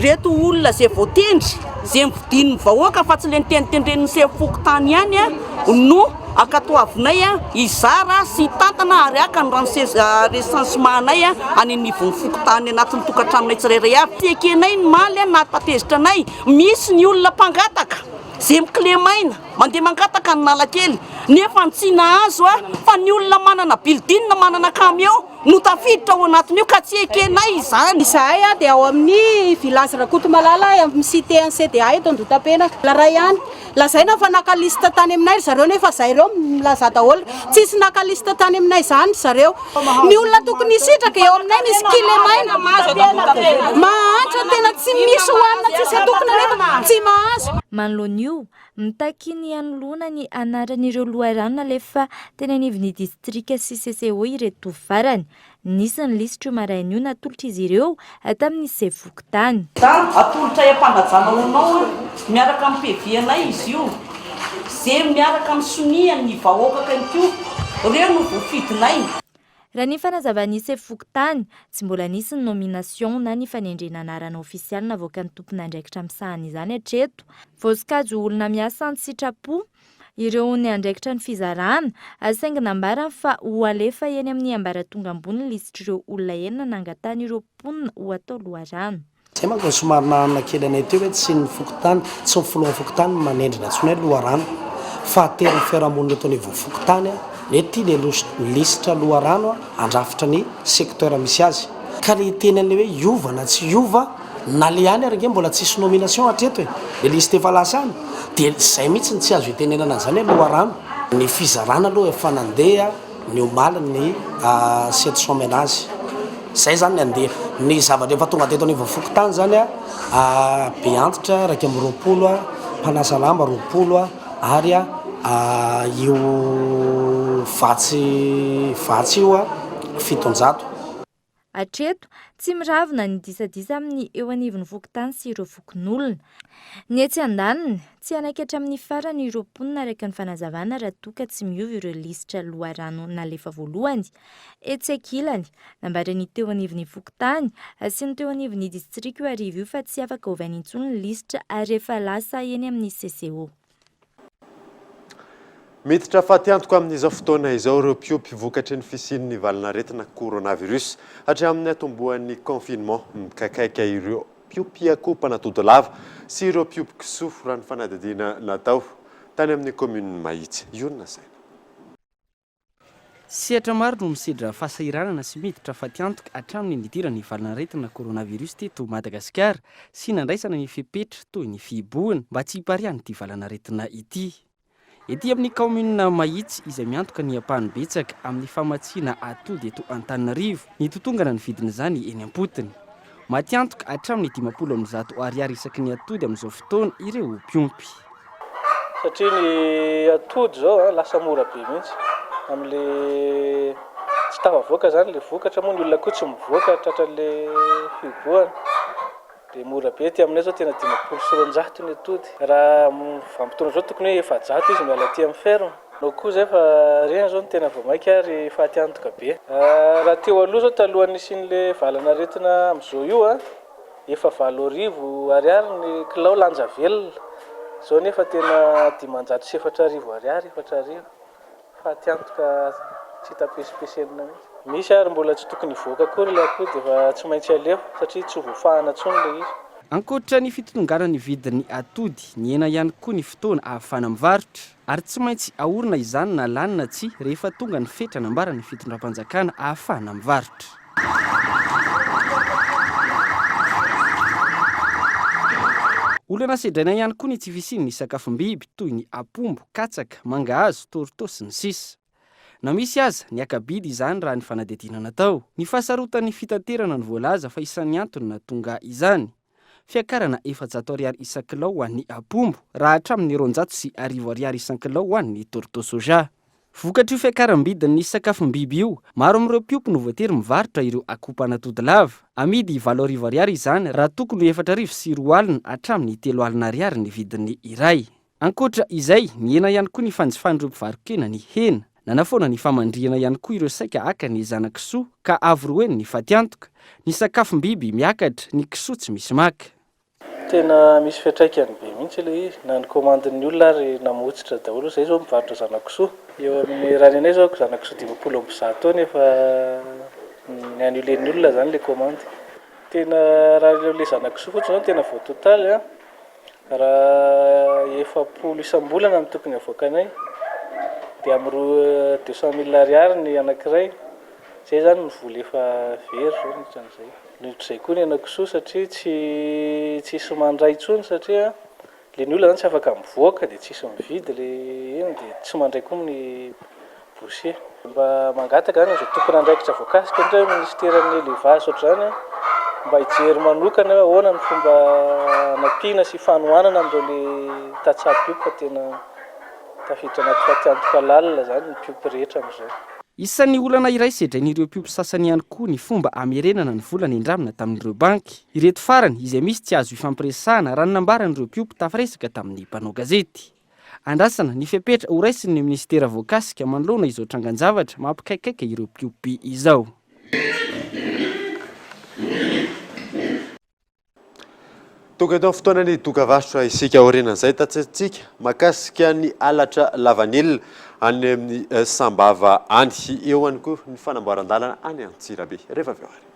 S20: reto olona zay voatendry zay mividiny vahoaka fa tsy le nitendritendren'ny sefokotany ihany no akatoavinay izara sy tantana ary aka ny rancesancementanay any nivon'ny fokotany anatin'ny tokantranonay tsirairay avy. Tekenay ny maly na patezitra anay, misy ny olona mpangataka zay miklemaina mandeha mangataka ny nalakely nefa tsy nahazo fa ny olona manana bildina manana camion no tafiditra ao anatiny io ka tsy ekenay izany.
S21: Izahay dia ao amin'ny village Rakotomalala amin'ny cité NCDA eto Andotapena laray ihany lazaina fa nakalista tany aminay zareo nefa zareo milaza daholo tsisy nakalista tany aminay izany zareo. Ny olona tokony hisitraka eo aminay misy kilemaina mahantra tena tsy misy hoanina tsisy atokona nefa tsy mahazo.
S5: Manoloan'io mitaky ny anoloana ny anaran'ireo loharano alefa tena nivon'ny distrika sy CCO ireto farany. Nisy ny lisitra maraina io natolotra izy ireo tamin'ny sefokotany.
S20: Atolotra am-panajana honao miaraka amin'ny PV anay izy io zay miaraka amin'ny soniany ny vahoaka kankio reo no voafidinay.
S5: Raha ny fanazavan'ny sefokotany tsy mbola nisy ny nomination na ny fanendrena anarana ofisialy navoaka ny tompon'andraikitra amin'sahana izany hatreto. Voasikajo olona miasa ny sitrapo ireo ny andraikitra ny fizarana saingy nambarany fa ho alefa eny amin'ny ambaratonga ambony lisitra ireo olona enina nangatany ireo mponina ho atao loharano.
S8: Zay manko somary nanana kely anay teo hoe tsy ny fokotany tsy ny filohan'ny fokotany manendrina tsony hoe loharano fa teriny fiarahamonina eto anivo fokotany ety le lisitra loharano andrafitra ny secteur misy azy ka le tenan'le hoe iova na tsy iova na le ihany ary nge mbola tsisy nomination hatreto le liste efa lasa any dia zay mihitsy tsy azo itenenana zany hoe loharano. Ny fizarana aloha efa nandeha ny omaly ny 700 ménages zay zany ny andeha ny zavatra efa tonga teto anivo fokotany zany be antitra raika amin'ny roapolo mpanasa lamba roapolo ary io vatsy io 700.
S5: Hatreto tsy miravina ny disadisa amin'ny eo anivon'ny fokotany sy ireo fokon'olona. Ny etsy andaniny tsy anaikatra amin'ny farany ireo mponina araka ny fanazavana raha toka tsy miova ireo lisitra loharano nalefa voalohany. Etsy ankilany nambarany teo anivon'ny fokotany sy ny teo anivon'ny distrika io arivo io fa tsy afaka ovainy intsony ny lisitra ary efa lasa eny amin'ny CCO.
S3: Miditra fatiantoka amin'izao fotoana izao ireo mpivoakatry ny fisian'ny valanaretina coronavirus hatramin'ny atombohan'ny confinement mikakaika ireo mpiopiako mpanatody lava sy ireo mpiopikisoa raha ny fanadadiana natao tany amin'ny commune Mahitsy. Iona saina.
S22: Sehatra maro no misedra fahasahiranana sy miditra fatiantoka hatramin'ny nidirany valanaretina coronavirus teto Madagasikara sy nandraisana ny fepetra toy ny fibohana mba tsy hipariany ity valanaretina ity. Ety amin'ny commune Mahitsy izay miantoka ny ampahany betsaka amin'ny famatsiana atody eto Antananarivo ny totongana ny vidin'izany eny am-potiny. Matiantoka hatramin'ny 500 ariary isaky ny atody amin'izao fotoana ireo mpiompy.
S23: Satria ny atody zao lasa mora be mihitsy amin'le tsy tafavoaka zany le vokatra moa ny olona koa tsy mivoaka tratran'le fiboahana. Dia mora be ty aminay zao tena 500 ny atody. Raha vampitona zao tokony hoe 700 izy miala aty amin'ny ferme. Nao koa zay fa reny zao tena vao maika ary fatiantoka be. Raha teo aloha zao talohan'ny isin'le valanaretina amin'izao io efa 7,000 ariary ny kilao lanja velona. Zao nefa tena 540 ariary 4,000. Fatiantoka tsy tapesipesena mihitsy. Misy ary mbola tsy tokony voaka koa le atody efa tsy maintsy alefa satria tsy voafahana tsony le izy.
S22: Ankoatra ny fitongana ny vidin'ny atody, ny hena ihany koa ny fotoana ahafana mivarotra ary tsy maintsy aorina izany na lanina tsy rehefa tonga ny fetra nambara ny fitondram-panjakana ahafana mivarotra. Olana sedraina ihany koa ny tsy fisian'ny sakafom-biby toy ny apombo, katsaka, mangahazo, torotô sy ny sisa. Na misy aza ny akabidy izany raha ny fanadidina natao. Ny fahasarotan'ny fitaterana ny voalaza fa isan'ny antony na tonga izany. Fiakarana 400 ariary isan-kilao ho an'ny apombo raha hatramin'ny 200 sy 1000 ariary isan-kilao ho an'ny torotô soja. vokatra io fiakaram-bidin'ny sakafom-biby io maro amin'ireo mpiompy no voatery mivarotra ireo akopanatody lava amidy 7 ariary izany raha tokony 4 sy 4 alina hatramin'ny 3 alina ariary ny vidin'ny iray. Ankoatra izay ny hena ihany koa ny fanjifan'ireo mpivarokena ny hena nanafoana ny famandriana ihany koa ireo saika aka ny zanan-kisoa ka avoroeny ny fatiantoka ny sakafom-biby miakatra ny kisoa tsy misy maka.
S23: Tena misy fiatraikany be mihitsy ilay izy na ny komandin'ny olona ary namotsitra daholo. Zay zao mivarotra zanan-kisoa eo amin'ny raha ny anay zao zanan-kisoa 250 taona efa ny an'olen'ny olona zany le komandy. Tena raha le zanan-kisoa fotsiny zao tena vao totaly raha 400 isam-bolana no tokony avoakanay dia amin'ny 200,000 ariary ny anankiray. Zay zany ny vola efa very zao nitran'izay. Nohon'izay koa ny henan-kisoa satria tsy mandray intsony satria le ny olona zany tsy afaka mivoaka dia tsisy mividy le eny dia tsy mandray koa ny boursier. Mba mangataka zany izay tompony andraikitra voakasika indray ministeran'ny élevage ohatr'izany mba hijery manokana hoe ahoana ny fomba nampiana sy fanohanana amin'ireo le tatsapy io fa tena tafiditra anaty fatiantoka lalina zany ny mpiompy rehetra amin'izao.
S22: Isan'ny olana iray sedrain'ireo mpiompy sasany ihany koa ny fomba amerenana ny volana indramina tamin'ireo banky. Ireto farany izay misy tsy azo ifampiresahana raha nanambaran'ireo mpiompy tafiresaka tamin'ny mpanao gazety. Andrasana ny fepetra ho raisin'ny ministera voakasika manoloana izao trangan-javatra mampikaikaika ireo mpiompy izao.
S3: Tonga eto fotoanany dokavarotra isika aorianan'izay tatsatsika makasika ny alatra lavanilina any amin'ny Sambava any eo any koa ny fanamboaran-dalana any Antsirabe. Rehefa avy eo ary.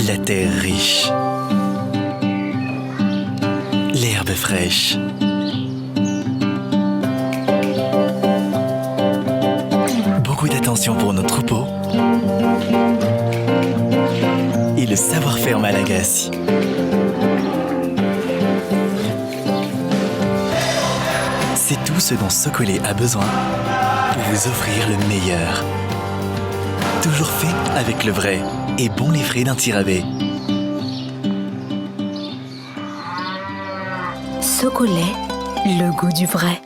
S1: La terre riche, l'herbe fraîche, beaucoup d'attention pour nos troupeaux et le savoir-faire malagasy. C'est tout ce dont Socolé a besoin pour vous offrir le meilleur. Toujours fait avec le vrai et bon lait frais d'Antsirabe.
S4: Socolé, le goût du vrai.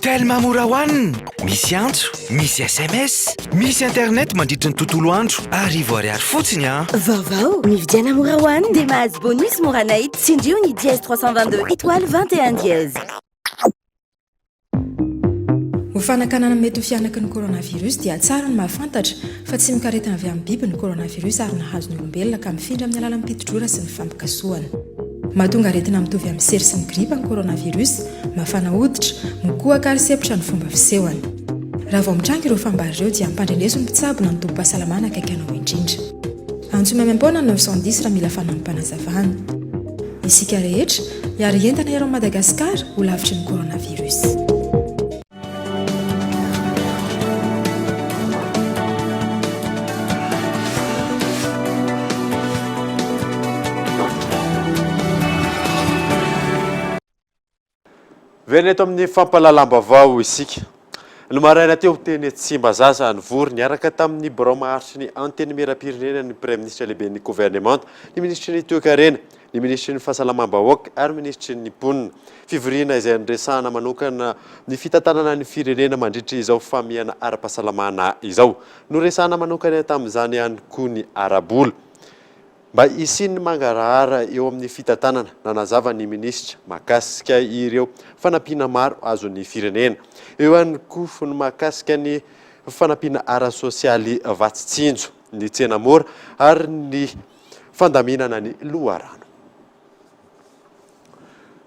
S7: Telma mora hoanina, misy antso, misy SMS, misy internet mandritra ny tontolo andro, arivo ariary fotsiny a.
S4: Vaovao, mividiana mora hoanina dia mahazo bonus mora night tsindrio ny dièse 322 étoile 21 dièse.
S24: Ho fanakanana mety ho fianaka ny coronavirus dia tsara ny mahafantatra fa tsy mikaretina avy amin'ny biby ny coronavirus ary nahazo ny olombelona ka mifindra amin'ny alalan'ny pitodrora sy ny fampikasoana. Mahatonga aretina mitovy amin'ny sery sy ny gripa ny coronavirus, mafana hoditra, mikohaka ary sepotra ny fomba fisehoany. Raha vao mitranga ireo fambary ireo dia ampandreneso ny mpitsabona ny tombom-pahasalamana akaiky anao indrindra. Antso mamaimpona 910 raha mila fanampanazavana. Isika rehetra hiary entana ery Madagasikara ho lavitry ny coronavirus.
S3: Verina eto amin'ny fampalalam-baovao isika. Ny maraina teo teny Tsimbazaza nivory niaraka tamin'ny birao maharitry ny antenimieram-pirenena ny Premier ministre lehibe ny gouvernement, ny ministry ny toe-karena, ny ministry ny fahasalamam-bahoaka ary ministry ny ponina. Fivoriana izay andresahana manokana ny fitantanana ny firenena mandritra izao famihana ara-pahasalamana izao. Noresahana manokana tamin'izany ihany koa ny arabola. Mba isin'ny mangarahara eo amin'ny fitantanana nanazava ny ministra makasika ireo fanampiana maro azon'ny firenena. Eo ihany koa ny makasika ny fanampiana ara-sosialy Vatsitsinjo, ny Tsenamora ary ny fandaminana ny Loharano.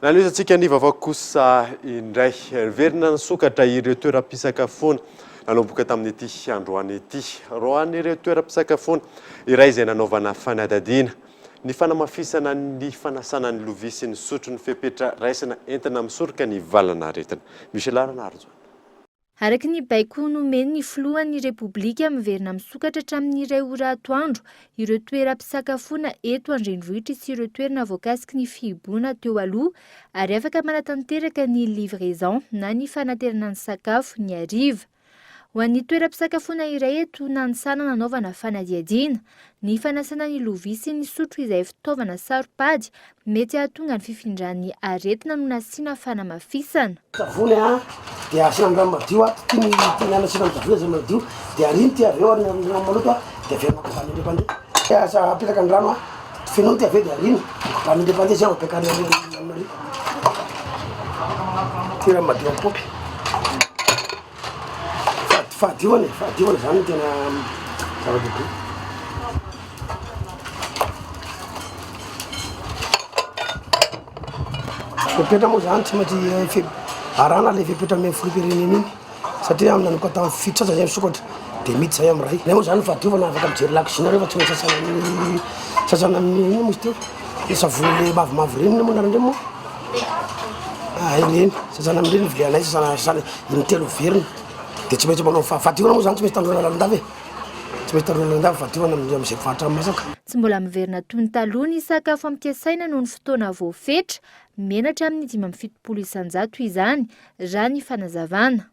S3: Nalozatsika ny vaovao kosa indray verina nisokatra ireo toeram-pisakafoana nanomboka tamin'ity androany ity. Roan'ireo toeram-pisakafoana iray izay nanaovana fanadadiana ny fanamafisana ny fanasana ny lovia sy ny sotro ny fepetra raisina entina misoroka ny valana aretina. Misy larana arjo.
S5: Araka ny baiko nomeny ny filohan'ny repoblika miverina misokatra hatramin'ny iray ora atoandro ireo toeram-pisakafoana eto andrenivohitra sy ireo toerana voakasiky ny fihiboana teo aloha ary afaka manatanteraka ny livraison na ny fanaterana ny sakafo ny hariva. Ho an'ny toeram-pisakafoana iray eto Nanisana nanaovana fanadihadiana, ny fanasana ny lovia sy ny sotro izay fitaovana saropady mety hahatonga ny fifindran'ny aretina no nasiana fanamafisana.
S2: Savony dia asina rano madio tiany anasina savony zay madio dia ariny ty aveo rano maloto dia aveo makavany indrepande asa apetaka ny rano fenoty aveo dia ariny rano indrepande zay apekany amin'ary ty rano madio kopy fahadioana zany tena zava-dehibe. Fepetra moa zany tsy maintsy arana le fepetra ame fipireneny iny satria amin'ny nanoko atao fitsasa zay misokatra dia mity zay amin'ny ray. Nay moa zany fahadiovana afaka mijery lakosinareo fa tsy maintsy sasana amin'ny iny moa izy teo le savony le mavomavo reny moa narandreo moa ireny sasana amin'ireny vileanay sasana intelo verina dia tsy maintsy manao fahadiovana moa zany tsy maintsy tandrona lalandavy tsy maintsy tandrona lalandavy fahadiovana amin'izay faritra masaka.
S5: Tsy mbola miverina toy ny taloha ny sakafo ampiasaina noho ny fotoana voafetra menatra amin'ny 570 isan-jato izany raha ny fanazavana.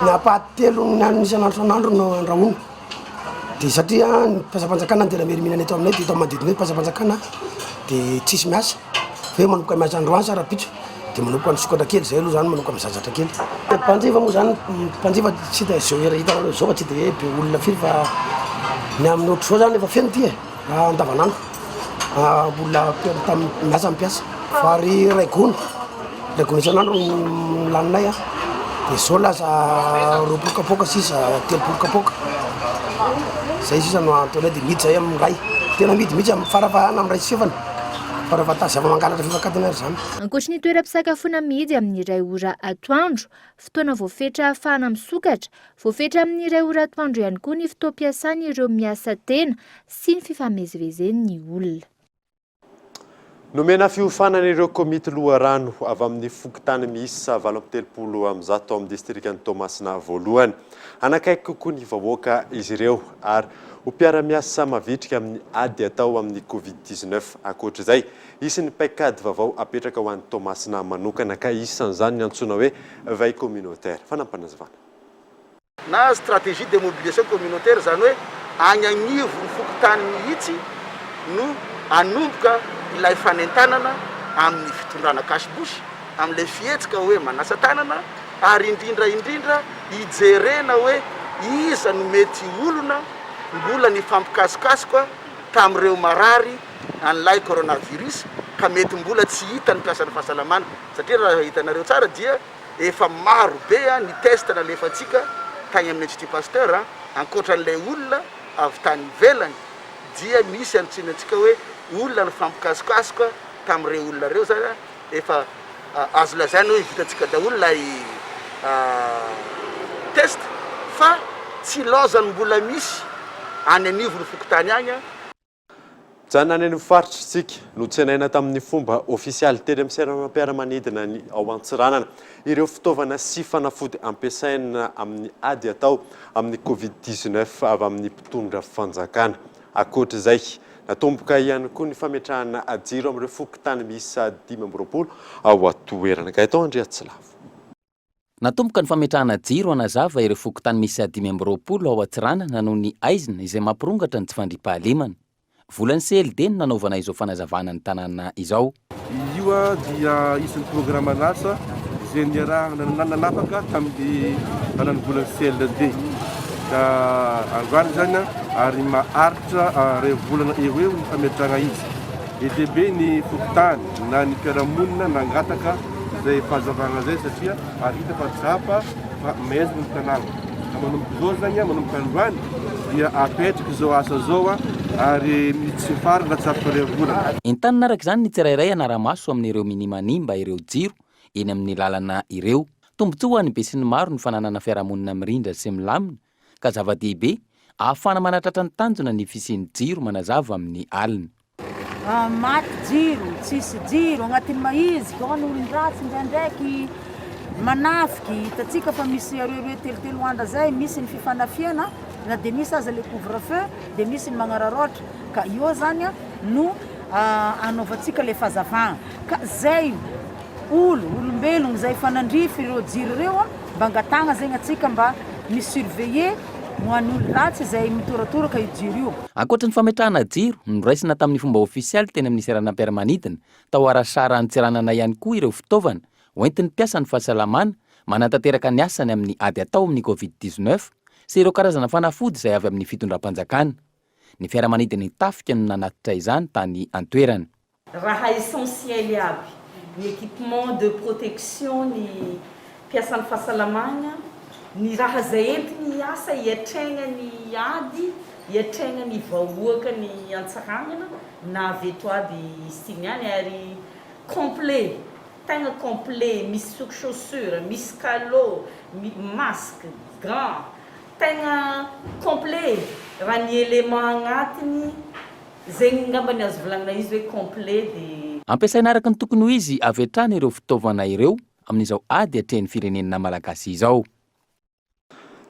S2: Ny apahatelo isan'andro no andrahoana dia satria ny mpasapanjakana tena meriminana eto aminay dia eto manodidina mpasapanjakana dia tsisy miasa fe manomboka miasa androany sarapitso dia manomboka ny sokatra kely zay aloha zany manomboka mizazatra kely. Mpanjifa moa zany mpanjifa tsy dia zao era hitanareo zao fa tsy dia be olona firy fa ny amin'ny ohatry zao zany efa feno ty raha andavanandro olona miasa mpiasa fa ry raigona isan'andro laninay dia zao lasa roapolo kapoka sisa telopolo kapoka zay sisa no ataonay dia midy zay amin'ny ray tena midy mihitsy amin'ny farafahana amin'ny ray sy fefana farafahatay zava-mangalatra fifakatana ary zany.
S5: Ankoatra ny toeram-pisakafoana mihidy amin'ny iray ora atoandro, fotoana voafetra ahafahana misokatra, voafetra amin'ny iray ora atoandro ihany koa ny fotoam-piasany ireo miasa tena sy ny fifamezivezen'ny olona.
S3: Nomena fiofanan'ireo komity loharano avy amin'ny fokontany miisa 730 amin'izao tao amin'ny distrikany Toamasina voalohany. Anakaiky kokoa ny vahoaka izy ireo ary ho mpiara-miasa mavitrika amin'ny ady atao amin'ny Covid-19. Ankoatr'izay, isy ny paikady vaovao apetraka ho an'ny Toamasina manokana ka isan'izany ny antsoina hoe veille communautaire. Fanampanazavana.
S6: Na stratégie de mobilisation communautaire zany hoe agnanivo ny fokontany mihitsy no anomboka ilay fanentanana amin'ny fitondrana kasibosy amin'ilay fihetsika hoe manasa tanana ary indrindra hijerena hoe iza no mety olona mbola ny fampikasokasoka tamin'ireo marary an'ilay coronavirus ka mety mbola tsy hita ny mpiasan'ny fahasalamana satria raha hitanareo tsara dia efa maro be ny test nalefatsika tany amin'ny Institut Pasteur ankoatran'ilay olona avy tany ivelany dia misy antsinantsika hoe olona ny fampikasokasoka tamin'ireo olona reo zany efa azo lazaina hoe vitatsika daholo lay test fa tsy lozany mbola misy any anivo ny fokontany agny.
S3: Jana any faritritsika no tsenaina tamin'ny fomba ofisialy teny amin'ny seranam-piaramanidina ny ao Antsiranana ireo fitaovana sy fanafody ampiasaina amin'ny ady atao amin'ny Covid-19 avy amin'ny mpitondra fanjakana. Ankoatr'izay, natomboka ihany koa ny fametrahana ajiro amin'ireo fokontany miisa 520 ao atoerana. Ka itao Andrea Tsilavo.
S9: Natomboka ny fametrahana jiro anazava ireo fokontany misy 520 ao Antsiranana noho ny aizina izay mampirongatra ny tsy fandriampahalemana. Volany CLD no nanaovana izao fanazavana ny tanàna izao.
S11: Io dia isan'ny programa lasa izay nanapaka tamin'ny tanàna volany CLD. Ka androany zany ary maharitra ray volana eo ny fametrahana izy. EDB ny fokotany na ny mpiaramonina nangataka zay fahazavana zay satria ary hita fa tsapa fa mezina ny tanàna. Ka manomboka zao zany manomboka androany dia apetraka izao asa zao ary tsy farana tsapa ray volana.
S9: Entanina araka izany ny tsirairay anaramaso amin'ireo minimanimba ireo jiro eny amin'ny lalana ireo. Tombotsoa ny be sy ny maro ny fananana fiarahamonina mirindra sy milamina ka zava-dehibe ahafana manatratra ny tanjona ny fisian'ny jiro manazava amin'ny alina.
S25: Maty jiro, tsisy jiro agnatin'ny maizika ao ny olon-dratsy ndraindraiky
S10: manafiky hitatsika fa misy areoe telotelo andra zay misy ny fifanafiana na de misy aza le couvre-feu de misy ny magnararoatra ka io zany no anaovantsika le fazavagna ka zay olombelogno zay fanandrify ireo jiro reo mba angatagna zegny atsika mba misurveiller moan'olo ratsy zay mitoratoraka io jiro io.
S9: Ankoatra ny fametrahana jiro noraisina tamin'ny fomba ofisialy teny amin'ny seranam-piaramanidina tao arasara antseranana ihany koa ireo fitaovana hoentin'ny mpiasa ny fahasalamana manatanteraka ny asany amin'ny ady atao amin'ny covid-19 sy ireo karazana fanafody izay avy amin'ny fitondram-panjakana. Ny fiaramanidina tafika no nanatitra izany tany antoerany.
S12: Raha essentiel aby ny équipement de protection ny mpiasan'ny fahasalamana, ny raha zay entiny asa hiatragna ny ady, hiatragna ny vahoaka ny antsarangana na avy eto aby isigniany ary complet, tegna complet, misy sous chaussure, misy calot, masque, gant, tegna complet raha ny élément agnatiny zegny ngamba ny azo volagnina izy hoe complet de
S9: ampiasaina araka ny tokony ho izy avy hatrany ireo fitaovana ireo amin'izao ady hatrehan'ny firenena malagasy izao.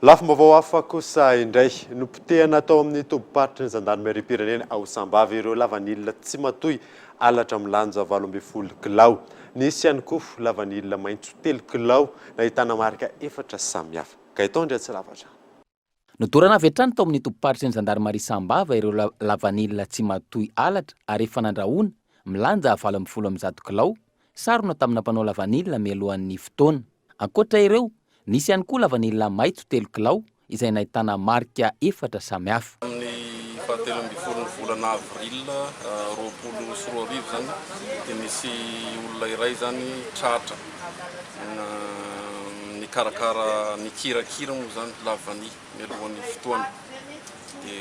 S3: Lafim-baovao hafa kosa indray nopotehana tao amin'ny toboparitra ny zandarmeriam-pirenena ao Sambava ireo lavanilina tsy matoy alatra milanja 8 kilao. Nisy ihany koa lavanilina maitso 3 kilao nahitana marika 4 samihafa. Ka itondry tsy lavatra.
S9: Nodorana avy hatrany tao amin'ny toboparitra ny zandarmaria Sambava ireo lavanilina tsy matoy alatra ary efa nandrahoana milanja 80 kilao sarona tamina mpanao lavanilina mialohan'ny fotoana. Ankoatra ireo nisy ihany koa lavanilina maitso 3 kilao izay nahitana marika 4 samihafa.
S13: Amin'ny fahatelo amby folon'ny volana avril 2024 zany dia nisy olona iray zany tratra ny karakara ny kirakira moa zany lavany mialohan'ny fotoana. Dia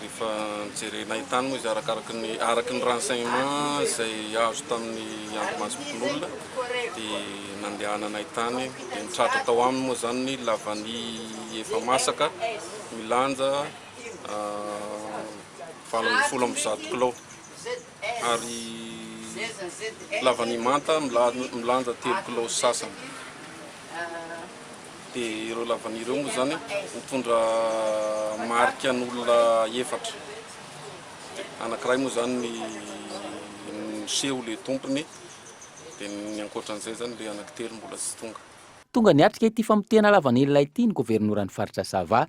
S13: rehefa nijerenay tany moa izy araky ny renseignement izay azo tamin'ny andro masompon'olona dia nandehananay tany dia nitratra tao aminy moa zany ny lavany efa masaka milanja 70 kilao ary lavany manta milanja 3 kilao sasany. Dia ireo lavany ireo moa zany mitondra marika n'olona 4. Anankiray moa zany ny seho le tompony dia ny ankoatran'izay zany le anankitelo mbola tsy tonga.
S9: Tonga niatrika ity famotehana lavanilina ity ny governoran'ny faritra Sava.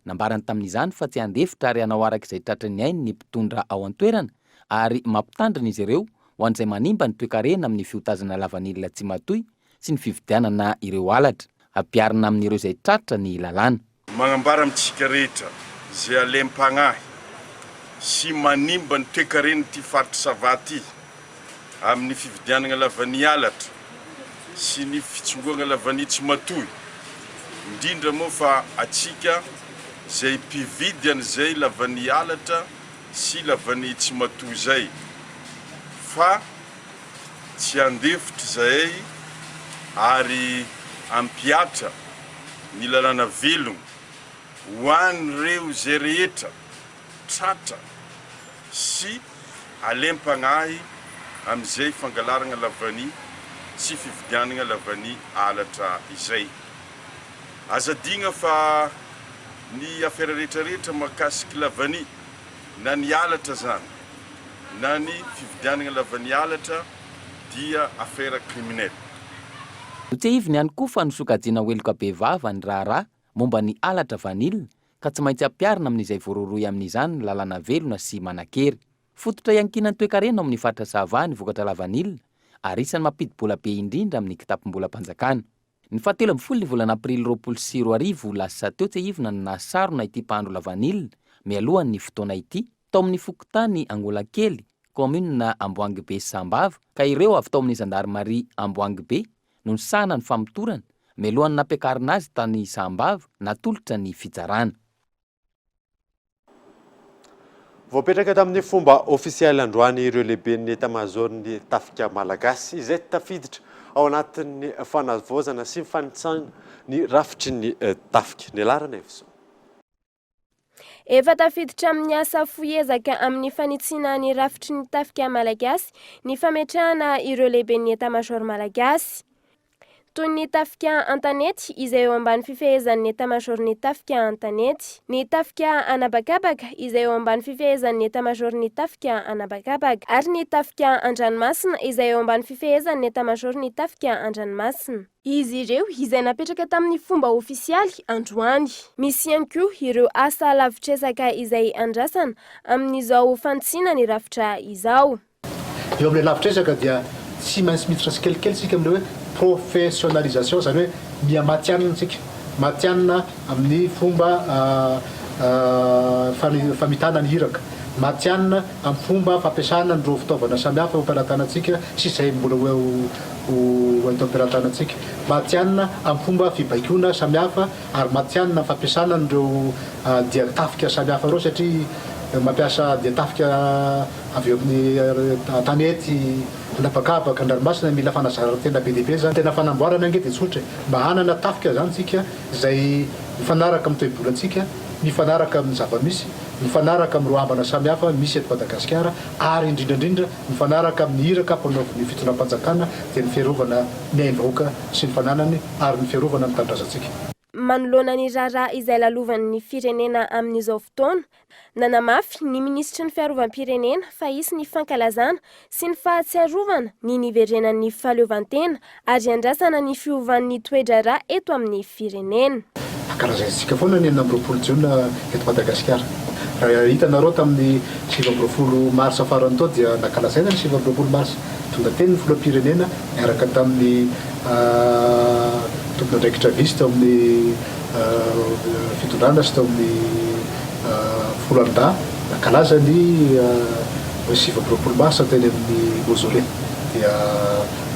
S9: Nambarany tamin'izany fa tsy handefitra ary hanao araka izay tratrany ainy ny mpitondra ao an-toerana ary mampitandrina izy ireo ho an'izay manimba ny toe-karena amin'ny fiotazana lavanilina tsy matoy sy ny fividianana ireo alatra. Ampiarina amin'ireo izay tratra ny lalàna.
S14: Magnambara amintsika rehetra izay alem-pagnahy sy manimba ny toe-karena ty faritra Sava ty amin'ny fividianana lavany alatra sy ny fitsongoana lavany tsy matoy. Indrindra moa fa atsika zay mpividy an'izay lavany alatra sy lavany tsy matoy zay fa tsy handefitra zay ary ampiatra ny lalàna velogno ho an'ireo zay rehetra tratra sy alem-pagnahy amin'izay fangalarana lavany sy fividianana lavany alatra izay. Azadigna fa ny affaire rehetrarehetra mahakasiky lavany na ny alatra zany na ny fividianana lavany alatra dia affaire criminelle.
S9: Notsehiviny ihany koa fa nosokajiana hoeloka be vava ny raharaha momba ny alatra vanilina ka tsy maintsy ampiarina amin'izay voaroroy amin'izany ny lalàna velona sy manan-kery. Fototra iankinan'ny toe-karena amin'ny faritra Sava ny vokatra lavanilina ary isany mampidi-bola be indrindra amin'ny kitapom-bolam-panjakana. Ny 17 ny volana aprily 2024 lasa teo tsehivina no nasarona ity mpahandro lavanilina mialohan'ny fotoana ity tao amin'ny fokontany Angolakely, commune Amboangy Be Sambava ka ireo avy tao amin'ny zandarmaria Amboangy Be no nisahana ny famotorana mialohan'ny nampiakarina azy tany Sambava natolotra ny fizarana.
S3: Voapetraka tamin'ny fomba ofisialy androany ireo lehiben'ny etamajorny tafika malagasy izay tafiditra ao anatin'ny fanavozana sy fanitsana ny rafitry ny tafika. Ny alarana efiso.
S25: Efa tafiditra amin'ny asa foezaka amin'ny fanitsina ny rafitry ny tafika malagasy ny fametrahana ireo lehiben'ny etamajor malagasy. fotoan'ny tafika an-tanety izay eo ambany fifehezan'ny état-major'ny tafika an-tanety. Ny tafika anabakabaka izay eo ambany fifehezan'ny état-major'ny tafika anabakabaka ary ny tafika an-dranomasina izay eo ambany fifehezan'ny état-major'ny tafika an-dranomasina. Izy ireo izay napetraka tamin'ny fomba ofisialy androany. Misy ihany koa ireo asa lavitresaka izay andrasana amin'izao fantsiana ny rafitra izao.
S15: Eo amin'ilay lavitresaka dia tsy maintsy miditra tsikelikely sika amin'ilay hoe professionnalisation, zany hoe mihamatianina antsika, matianina amin'ny fomba famitana ny hiraka, matianina amin'ny fomba fampiasana an'ireo fitaovana samihafa ampiaratanantsika sy izay mbola ho atao ampiaratanantsika, matianina amin'ny fomba fibaikona samihafa ary matianina amin'ny fampiasana an'ireo diatafika samihafa reo satria mampiasa diatafika avy eo amin'ny tanety labakabaka andranomasina mila fanazarana tena be dehibe zany. Tena fanamboarana ange dia tsotra mba hanana tafika zany tsika izay mifanaraka amin'ny toe-bolantsika, mifanaraka amin'ny zavamisy, mifanaraka amin'ny roa ambana samihafa misy eto Madagasikara ary indrindrandrindra mifanaraka amin'ny hiraka ampanaovy ny fitondram-panjakana dia ny fiarovana ny aim-bahoaka sy ny fananany ary ny fiarovana amin'ny tanindrazantsika.
S25: Manoloana ny raharaha izay lalovan'ny firenena amin'izao fotoana, nanamafy ny minisitry ny fiarovam-pirenena fa hisy ny fankalazana sy ny fahatsiarovana ny niverenan'ny fahaleovantena ary andrasana ny fiovan'ny toe-draharaha eto amin'ny firenena.
S15: Karazantsika foana ny 9 jiona eto Madagasikara. Raha hitanareo tamin'ny 7 mars farany tao dia nankalazaina ny 7 mars tonga teny ny filoham-pirenena miaraka tamin'ny tompona andraikitra visy tao amin'ny fitondrana sy tao amin'ny folanda nankalaza ny 7 mars teny amin'ny mausolée dia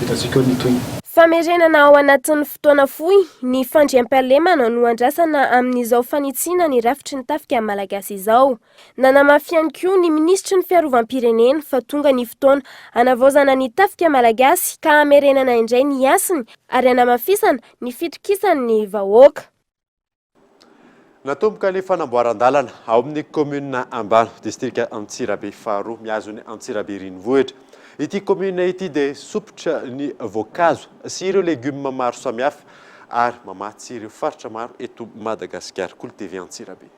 S15: hitantsika ny toy.
S25: Famerenana ao anatin'ny fotoana fohy ny fandriam-pahalemana no andrasana amin'izao fanitsiana ny rafitry ny tafika malagasy izao. Nanamafy ihany koa ny minisitry ny fiarovam-pirenena fa tonga ny fotoana anavaozana ny tafika malagasy ka hamerenana indray ny asiny ary anamafisana ny fitokisan'ny vahoaka.
S3: Natomboka ny fanamboaran-dalana ao amin'ny commune Ambano, distrika Antsirabe faharoa miazo ny Antsirabe renivohitra. Ity commune ity dia sopotra ny voankazo sy ireo legioma maro samihafa ary mamatsy ireo faritra maro eto Madagasikara. Kultivy Antsirabe.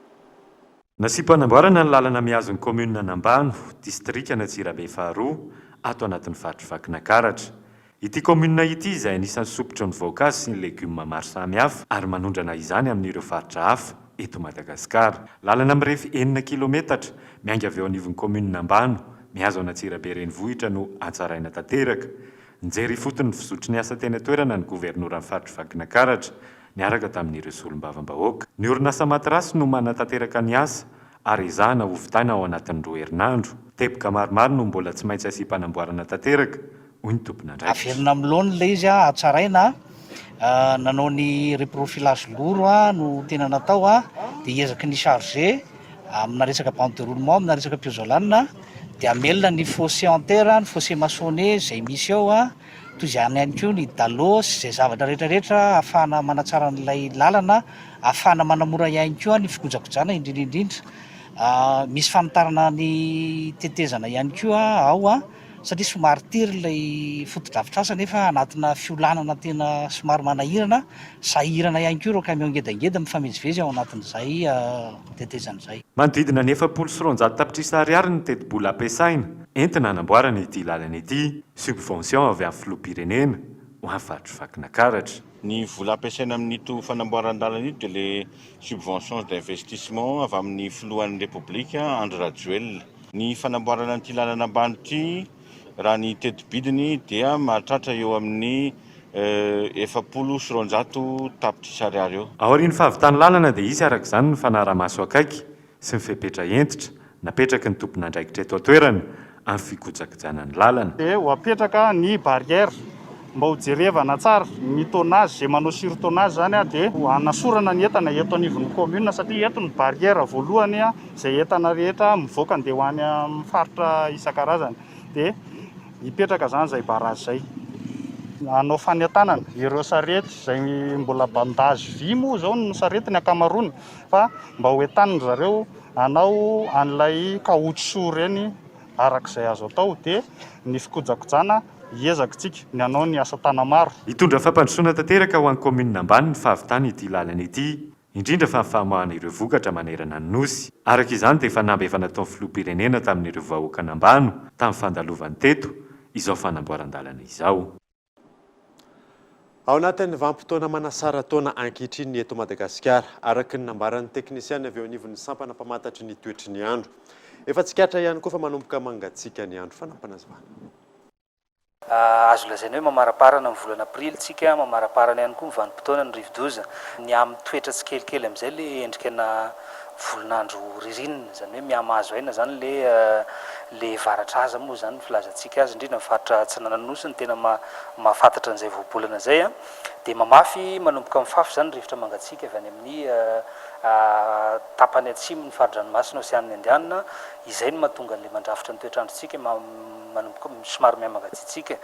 S16: Nasiam-panamboarana ny lalana miazo ny commune Ambano, distrika Antsirabe faharoa ato anatin'ny faritra Vakinakaratra. Ity commune ity izay anisan'ny sopotra ny voankazo sy ny legioma maro samihafa ary manondrana izany amin'ireo faritra hafa eto Madagasikara. Lalana mirefy 9 kilometatra mianga avy eo anivon'ny commune Ambano, miazo ao Antsirabe renivohitra no antsaraina tanteraka. Nijery fotony ny fizotry ny asa teny toerana ny governoran'ny faritra Vakinakaratra niaraka tamin'ireo solombavam-bahoaka. Ny orinasa materasy no manatanteraka ny asa ary izahana ho vitana ao anatin'ny 2 herinandro. Teboka maromaro no mbola tsy maintsy asy-panamboarana tanteraka hoy ny tompon'andraikitra.
S17: Averina amin'ny laona ilay izy atsaraina nanao ny reprofilage lourd no tena natao dia ezaka ny chargé amina resaka banderoulement, amina resaka piozolanina dia amelona ny fossé en terre, ny fossé maçonné izay misy ao toy izany ihany koa ny dalo sy izay zavatra rehetrarehetra ahafahana manatsara n'ilay lalana, ahafahana manamora ihany koa ny fikojakojana indrindraindrindra. Misy fanitarana ny tetezana ihany koa ao satria somary tiry ilay foto-drafitrasa nefa anatina fiolanana tena somary manahirana, sahirana ihany koa ireo camion ngedangeda mifamezivezy ao anatin'izay tetezan'izay.
S16: Manodidina ny 700 tapitrisa ariary ny teti-bola ampiasaina entina hanamboarana ity lalana ity. Subvention avy amin'ny filoham-pirenena ho amin'ny faritra Vakinakaratra.
S14: Ny vola ampiasaina amin'ito fanamboaran-dalana ito dia le subvention d'investissement avy amin'ny filohan'ny Repoblika Andry Rajoelina. Ny fanamboarana an'ity lalana ambany ity raha ny teti-bidiny dia mahatratra eo amin'ny 700 tapitrisa ariary eo.
S16: Aorian'ny fahavitany lalana dia isy araka izany ny fanaramaso akaiky sy ny fepetra entitra napetraka ny tompon'andraikitra eto an-toerana amin'ny fikojakojana ny lalana.
S18: Dia ho apetraka ny barrière mba ho jerevana tsara ny tonnage izay manao sur tonnage zany dia hanasorana ny entana eto anivon'ny commune satria eto ny barrière voalohany izay entana rehetra mivoaka andeha ho any amin'ny faritra isan-karazany dia hipetraka zany izay barrage izay. Hanao fanentanana ireo sarety izay mbola bandage vy moa zao ny sarety ny akamaroany fa mba ho entaniny zareo hanao an'ilay caoutchouc reny arak'izay azo atao dia ny fikojakojana hiezakitsika ny anao ny asa tana maro.
S16: Hitondra fampandrosoana tanteraka ho an'ny komuna ambany ny fahavitany ity lalana ity, indrindra fa nifahamoahana ireo vokatra manerana ny nosy. Araka izany dia efa namba efa nataon'ny filoham-pirenena tamin'ireo vahoaka Nambano tamin'ny fandalovany teto izao fanamboaran-dalana izao.
S3: Ao anatin'ny vanim-potoana manasara taona ankehitriny eto Madagasikara, araka ny nambaran'ny teknisiany avy eo anivon'ny sampana mpamantatry ny toetry ny andro. Efa tsikatra ihany koa fa manomboka mangatsika ny andro fanampanazavana.
S17: Azo lazaina hoe mamaraparana amin'ny volana aprily tsika, mamaraparana ihany koa ny vanim-potoana ny rivo-doza. Ny amin'ny toetra tsikelikely amin'izay le endrikana volonandro ririnina, zany hoe miamahazo aina zany le varatra aza moa zany filazantsika azy, indrindra mifaritra Antsinananosy ny tena mahafantatra an'izay voabolana zay. Dia mamafy manomboka mifafy zany rivotra mangatsika avy any amin'ny tapany atsimo ny faridranomasina Oseanina Indiana, izay no mahatonga an'ilay mandrafitra ny toetrandrotsika manomboka somary mihamangatsitsika.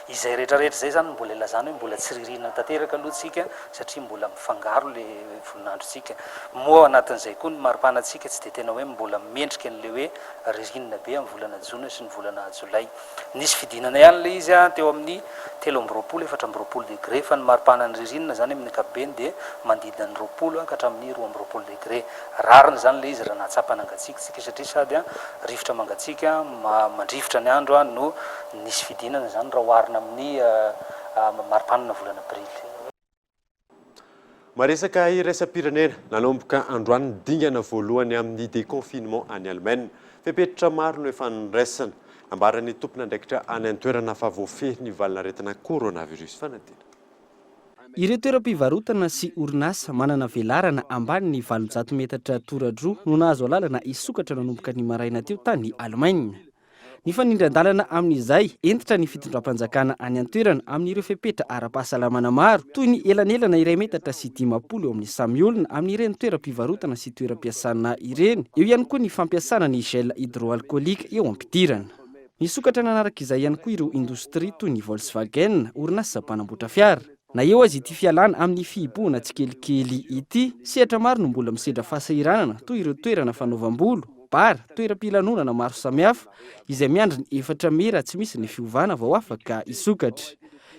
S17: Izay rehetrarehetra zay zany mbola ilazana hoe mbola tsy ririnina tanteraka aloha tsika satria mbola mifangaro le volonandrotsika. Moa anatin'izay koa ny maripanatsika tsy dia tena hoe mbola mendrika an'le hoe ririnina be amin'ny volana Jona sy ny volana Jolay. Nisy fidinana ihany le izy teo amin'ny 3-4 degré fa ny maripana ny ririnina zany amin'ny ankapobeny dia manodidina ny 20 ka hatramin'ny 12 degré. Rariny zany le izy raha nahatsapana angatsika tsika satria sady rivotra mangatsika mandrivotra ny andro no nisy fidinana zany raha oharina amin'ny maripanana volana aprily.
S3: Maresaka iraisam-pirenena nanomboka androany dingana voalohany amin'ny déconfinement any Allemagne, fepetritra maro no efa niraisana nambaran'ny tompona andraikitra any an-toerana fa voafehy ny valinaretina coronavirus fanadina.
S22: Ireo toeram-pivarotana sy orinasa manana velarana ambany ny 700 metatra tora-droa no nahazo alalana isokatra nanomboka ny maraina teo tany Allemagne. Ny fanindran-dalana amin'izay entitra ny fitondram-panjakana any an-toerana amin'ireo fepetra ara-pahasalamana maro toy ny elanelana 1 metatra sy 50 eo amin'ny samy olona amin'ireny toeram-pivarotana sy toeram-piasana ireny. Eo ihany koa ny fampiasana ny gel hydroalcoolique eo ampidirana. Nisokatra nanaraka izay ihany koa ireo indostria toy ny Volkswagen, orinasa mpanamboatra fiara. Na eo azy ity fialana amin'ny fihibohana tsikelikely ity, sehatra maro no mbola misedra fahasahiranana toy ireo toerana fanaovam-bolo, bara, toeram-pilanonana maro samihafa izay miandry ny 4 mera tsy misy ny fiovana vao afaka isokatra.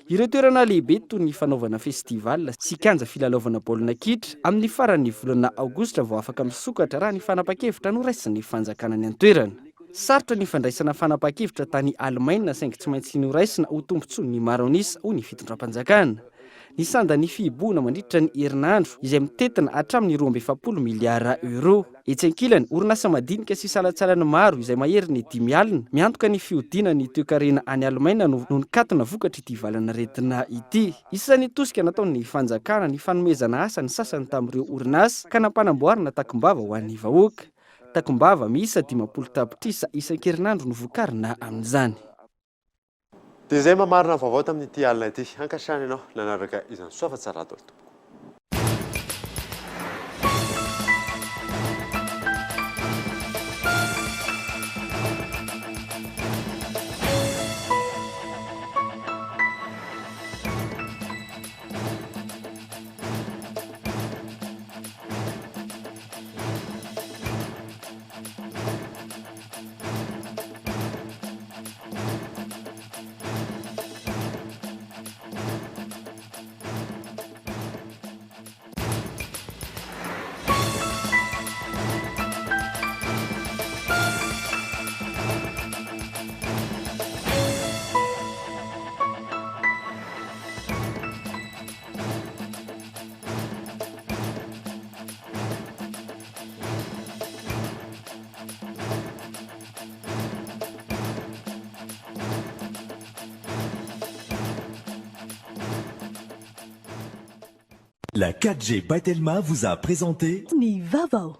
S22: Ireo toerana lehibe toy ny fanaovana festival sy kanja filalaovana baolina kitra amin'ny faran'ny volana aogositra vao afaka misokatra raha ny fanapa-kevitra no raisin'ny fanjakana ny an-toerana. Sarotra ny fandraisana fanapa-kevitra tany Allemagne saingy tsy maintsy noraisina ho tombontsoan'ny maronisa ho ny fitondram-panjakana. Ny sanda ny fihibohana mandritra ny herinandro izay mitetina hatramin'ny 270 miliara euro. Etsy ankilany, orinasa madinika sy salatsalana maro izay mahery ny 5 alina miantoka ny fiodina ny toe-karena any Allemagne no nikatona vokatra ity valanaretina ity. Isan'ny tosika nataon'ny fanjakana ny fanomezana asa ny sasany tamin'ireo orinasa ka nampanamboarana takombava ho an'ny vahoaka. Takombava miisa 50 tapitrisa isan-kerinandro no vokarina amin'izany.
S3: Dia izay mamarina vaovao tamin'ity alina ity. Ankasitrahana ianao nanaraka izany soa fa tsara atao.
S1: La 4G by Telma vous a présenté
S4: Ni Vavao.